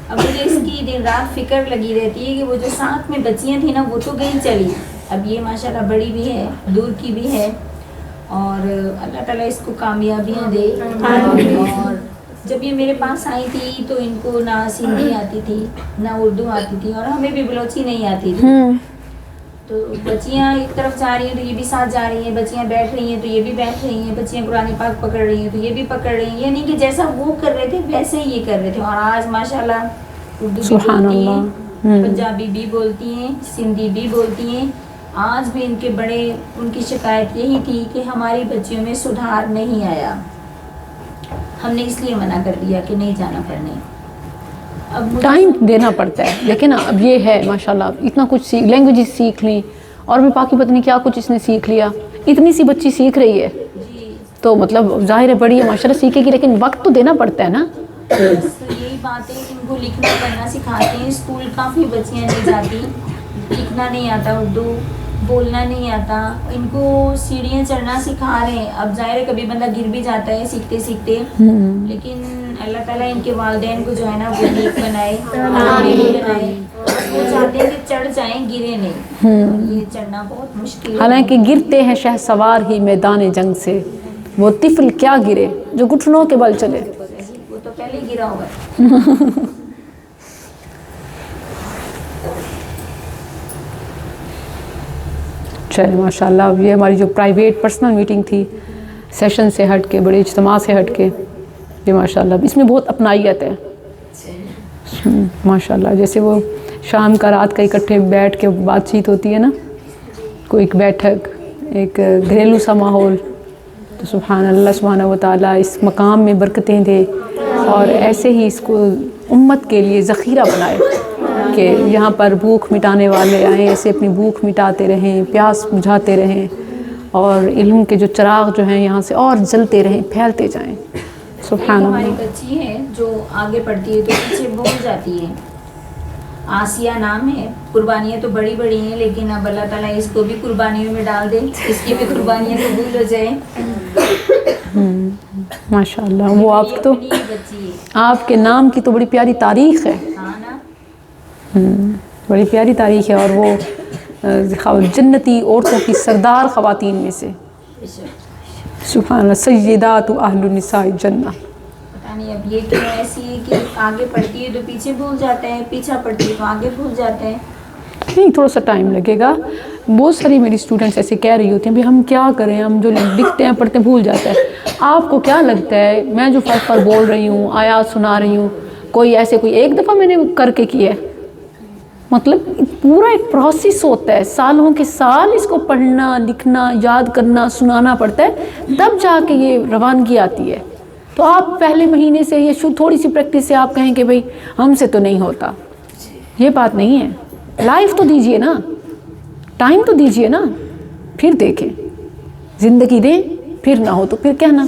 اب مجھے اس کی دن رات فکر لگی رہتی ہے کہ وہ جو ساتھ میں بچیاں تھیں نا وہ تو گئی چلی، اب یہ ماشاءاللہ بڑی بھی ہے، دور کی بھی ہے، اور اللہ تعالیٰ اس کو کامیابیاں دے. اور جب یہ میرے پاس آئی تھی تو ان کو نہ سندھی آتی تھی نہ اردو آتی تھی، اور ہمیں بھی بلوچی نہیں آتی تھی. تو بچیاں ایک طرف جا رہی ہیں تو یہ بھی ساتھ جا رہی ہیں، بچیاں بیٹھ رہی ہیں تو یہ بھی بیٹھ رہی ہیں، بچیاں قرآن پاک پکڑ رہی ہیں تو یہ بھی پکڑ رہی ہیں. یعنی کہ جیسا وہ کر رہے تھے ویسے ہی یہ کر رہے تھے. اور آج ماشاءاللہ اردو بھی بولتی ہیں، پنجابی بھی بولتی ہیں، سندھی بھی بولتی ہیں. آج بھی ان کے بڑے ان کی شکایت یہی تھی کہ ہماری بچیوں میں سدھار نہیں آیا، ہم نے اس لیے منع کر دیا کہ نہیں جانا پڑھنے. اب ٹائم دینا پڑتا ہے، لیکن اب یہ ہے ماشاءاللہ اتنا کچھ لینگویجز سیکھ لی، اور بھی باقی پتہ نہیں کیا کچھ اس نے سیکھ لیا. اتنی سی بچی سیکھ رہی ہے تو مطلب ظاہر ہے بڑی ہے، ماشاءاللہ سیکھے گی، لیکن وقت تو دینا پڑتا ہے نا. یہی بات ہے کہ ان کو لکھنا پڑھنا سکھاتے ہیں. اسکول کافی بچیاں نہیں جاتی، لکھنا نہیں آتا، اردو بولنا نہیں آتا. ان کو سیڑھیاں چڑھنا سکھا رہے ہیں. اب ظاہر ہے کبھی بندہ گر بھی جاتا ہے سیکھتے سیکھتے، لیکن اللہ تعالیٰ ان کے والدین کو جو ہے نا وہ نیک بنائے، بنائے. وہ چاہتے ہیں کہ چڑھ جائیں، گرے نہیں. یہ چڑھنا بہت مشکل ہے. حالانکہ گرتے ہیں شہسوار ہی میدان جنگ سے، وہ طفل کیا گرے جو گھٹنوں کے بل چلے. وہ تو پہلے ہی گرا ہوا ہے. چلے ماشاء اللہ. اب یہ ہماری جو پرائیویٹ پرسنل میٹنگ تھی، سیشن سے ہٹ کے، بڑے اجتماع سے ہٹ کے، یہ ماشاء اللہ اس میں بہت اپنائیت ہے ماشاء اللہ. جیسے وہ شام کا رات کا اکٹھے بیٹھ کے بات چیت ہوتی ہے نا، کوئی ایک بیٹھک، ایک گھریلو سا ماحول. تو سبحان اللہ سبحانہ و تعالیٰ اس مقام میں برکتیں دے، اور ایسے ہی اس کو امت کے لیے ذخیرہ بنائے کہ یہاں پر بھوک مٹانے والے آئیں، ایسے اپنی بھوک مٹاتے رہیں، پیاس بجھاتے رہیں، اور علم کے جو چراغ جو ہیں یہاں سے اور جلتے رہیں، پھیلتے جائیں. سبحان ہماری اللہ. بچی ہے جو آگے پڑھتی ہے تو پیچھے بھول جاتی ہے. آسیہ نام ہے. قربانیاں تو بڑی بڑی ہیں لیکن اب اللہ تعالیٰ اس کو بھی قربانیوں میں ڈال دے, اس کی بھی قربانیاں قبول ہو جائیں. ماشاء اللہ. وہ آپ تو اپنی ہی بچی ہے. آپ کے نام کی تو بڑی پیاری تاریخ ہے. ہاں نا. بڑی پیاری تاریخ ہے, اور وہ جنتی عورتوں کی سردار خواتین میں سے. سبحان اللہ. سیدات اہل النساء جنہ. پتہ نہیں اب یہ کیوں ایسی ہے کہ آگے پڑھتی ہے تو پیچھے بھول جاتا ہے, پیچھا پڑھتی ہے تو آگے بھول جاتا ہے. نہیں, تھوڑا سا ٹائم لگے گا. بہت ساری میری اسٹوڈنٹس ایسے کہہ رہی ہوتی ہیں بھی ہم کیا کریں, ہم جو لکھتے ہیں پڑھتے ہیں بھول جاتا ہے. آپ کو کیا لگتا ہے میں جو فرق پر بول رہی ہوں, آیات سنا رہی ہوں, کوئی ایک دفعہ میں نے کر کے کیا ہے؟ مطلب پورا ایک پروسیس ہوتا ہے, سالوں کے سال اس کو پڑھنا لکھنا یاد کرنا سنانا پڑتا ہے, تب جا کے یہ روانگی آتی ہے. تو آپ پہلے مہینے سے یہ تھوڑی سی پریکٹس سے آپ کہیں کہ بھئی ہم سے تو نہیں ہوتا, یہ بات نہیں ہے. لائف تو دیجئے نا, ٹائم تو دیجئے نا, پھر دیکھیں. زندگی دیں, پھر نہ ہو تو پھر کہنا.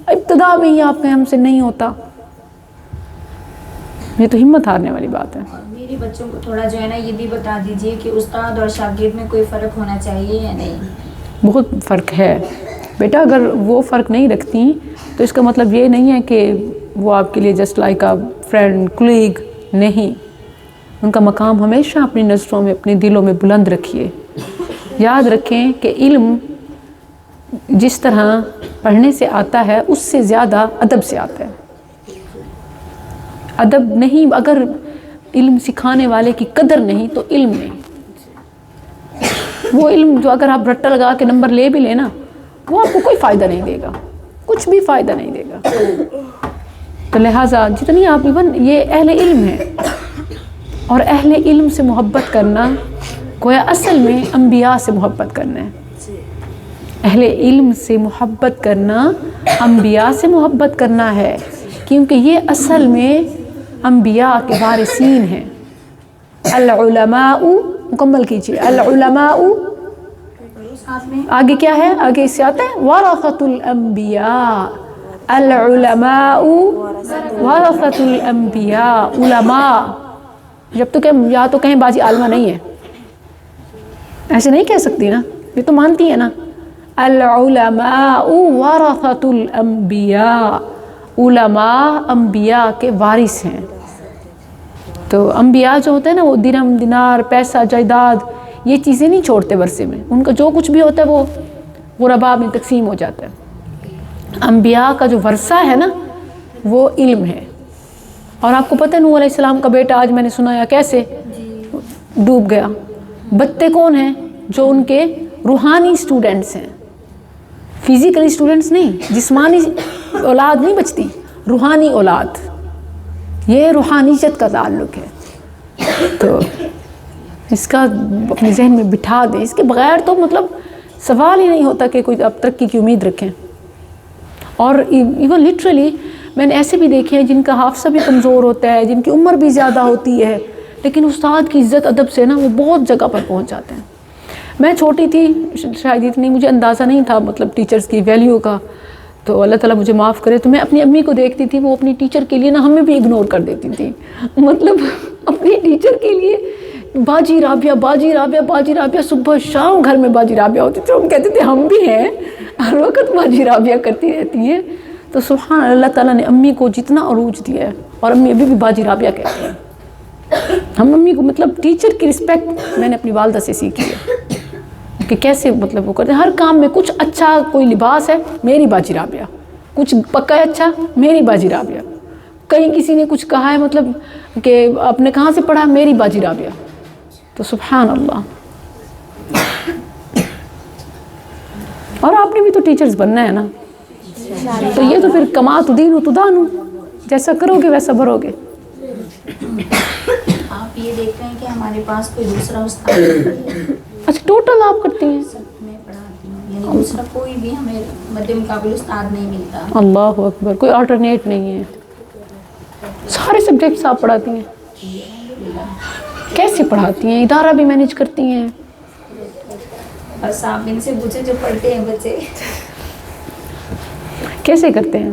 ابتدا میں ہی آپ کہیں ہم سے نہیں ہوتا, یہ تو ہمت ہارنے والی بات ہے. اور میرے بچوں کو تھوڑا جو ہے نا یہ بھی بتا دیجئے کہ استاد اور شاگرد میں کوئی فرق ہونا چاہیے یا نہیں. بہت فرق ہے بیٹا. اگر وہ فرق نہیں رکھتی تو اس کا مطلب یہ نہیں ہے کہ وہ آپ کے لیے just like a friend colleague. نہیں, ان کا مقام ہمیشہ اپنی نظروں میں اپنے دلوں میں بلند رکھیے. یاد رکھیں کہ علم جس طرح پڑھنے سے آتا ہے اس سے زیادہ ادب سے آتا ہے. ادب نہیں, اگر علم سکھانے والے کی قدر نہیں تو علم نہیں. وہ علم جو اگر آپ رٹا لگا کے نمبر لے بھی لینا وہ آپ کو کوئی فائدہ نہیں دے گا, کچھ بھی فائدہ نہیں دے گا. تو لہٰذا جتنی آپ ایون یہ اہل علم ہے, اور اہل علم سے محبت کرنا گویا اصل میں انبیاء سے محبت کرنا ہے. اہل علم سے محبت کرنا انبیاء سے محبت کرنا ہے, کیونکہ یہ اصل میں انبیاء کے وارثین ہیں. العلماء, مکمل کیجئے, العلماء آگے کیا ہے, آگے اس سے آتا ہے ورثۃ الانبیاء. العلماء ورثۃ الانبیاء. علماء جب تو کہ یا تو کہیں باجی عالمہ نہیں ہے, ایسے نہیں کہہ سکتی نا, یہ تو مانتی ہے نا. العلماء ورثۃ الانبیاء. علماء انبیاء کے وارث ہیں. تو انبیاء جو ہوتے ہیں نا وہ درہم دینار پیسہ جائیداد یہ چیزیں نہیں چھوڑتے ورثے میں. ان کا جو کچھ بھی ہوتا ہے وہ غرباء میں تقسیم ہو جاتا ہے. انبیاء کا جو ورثہ ہے نا وہ علم ہے. اور آپ کو پتہ ہے نوح علیہ السلام کا بیٹا آج میں نے سنایا کیسے ڈوب گیا. بچتے کون ہیں؟ جو ان کے روحانی سٹوڈنٹس ہیں, فزیکلی سٹوڈنٹس نہیں. جسمانی اولاد نہیں بچتی, روحانی اولاد. یہ روحانیت کا تعلق ہے. تو اس کا اپنے ذہن میں بٹھا دیں. اس کے بغیر تو مطلب سوال ہی نہیں ہوتا کہ کوئی اب ترقی کی امید رکھیں. اور ایون لٹرلی میں نے ایسے بھی دیکھے ہیں جن کا حافظہ بھی کمزور ہوتا ہے, جن کی عمر بھی زیادہ ہوتی ہے, لیکن استاد کی عزت ادب سے نا وہ بہت جگہ پر پہنچ جاتے ہیں. میں چھوٹی تھی شاید اتنی مجھے اندازہ نہیں تھا مطلب ٹیچرز کی ویلیو کا, تو اللہ تعالیٰ مجھے معاف کرے. تو میں اپنی امی کو دیکھتی تھی, وہ اپنی ٹیچر کے لیے نا ہمیں بھی اگنور کر دیتی تھی. مطلب اپنی ٹیچر کے لیے باجی رابعہ باجی رابعہ باجی رابعہ, صبح شام گھر میں باجی رابعہ ہوتی تھی. ہم کہتے تھے ہم بھی ہیں, ہر وقت باجی رابعہ کرتی رہتی ہے. تو سبحان اللہ تعالیٰ نے امی کو جتنا عروج دیا ہے, اور امی ابھی بھی باجی رابعہ کہتی ہیں. ہم امی کو مطلب ٹیچر کی رسپیکٹ میں نے اپنی والدہ سے سیکھی ہے کہ کیسے مطلب وہ کرتے ہیں. ہر کام میں کچھ اچھا, کوئی لباس ہے میری باجی رابعہ, کچھ پکا ہے اچھا میری باجی رابعہ, کہیں کسی نے کچھ کہا ہے مطلب کہ آپ نے کہاں سے پڑھا, میری باجی رابعہ. تو سبحان اللہ. اور آپ نے بھی تو ٹیچرز بننا ہے نا, تو یہ تو پھر کما تو دین تو دانو, جیسا کرو گے ویسا بھرو گے. آپ یہ دیکھ رہے ہیں کہ ہمارے پاس کوئی دوسرا استاد نہیں. اچھا ٹوٹل آپ کرتی ہیں؟ میں پڑھاتی ہوں, یعنی دوسرا کوئی بھی ہمیں مد مقابل استاد نہیں ملتا. اللہ اکبر, کوئی آلٹرنیٹ نہیں ہے. سارے سبجیکٹس آپ پڑھاتی ہیں؟ کیسے پڑھاتی ہیں؟ ادارہ بھی مینیج کرتی ہیں؟ بس آپ ان سے پوچھیں جو پڑھتے ہیں بچے. کیسے کرتے ہیں؟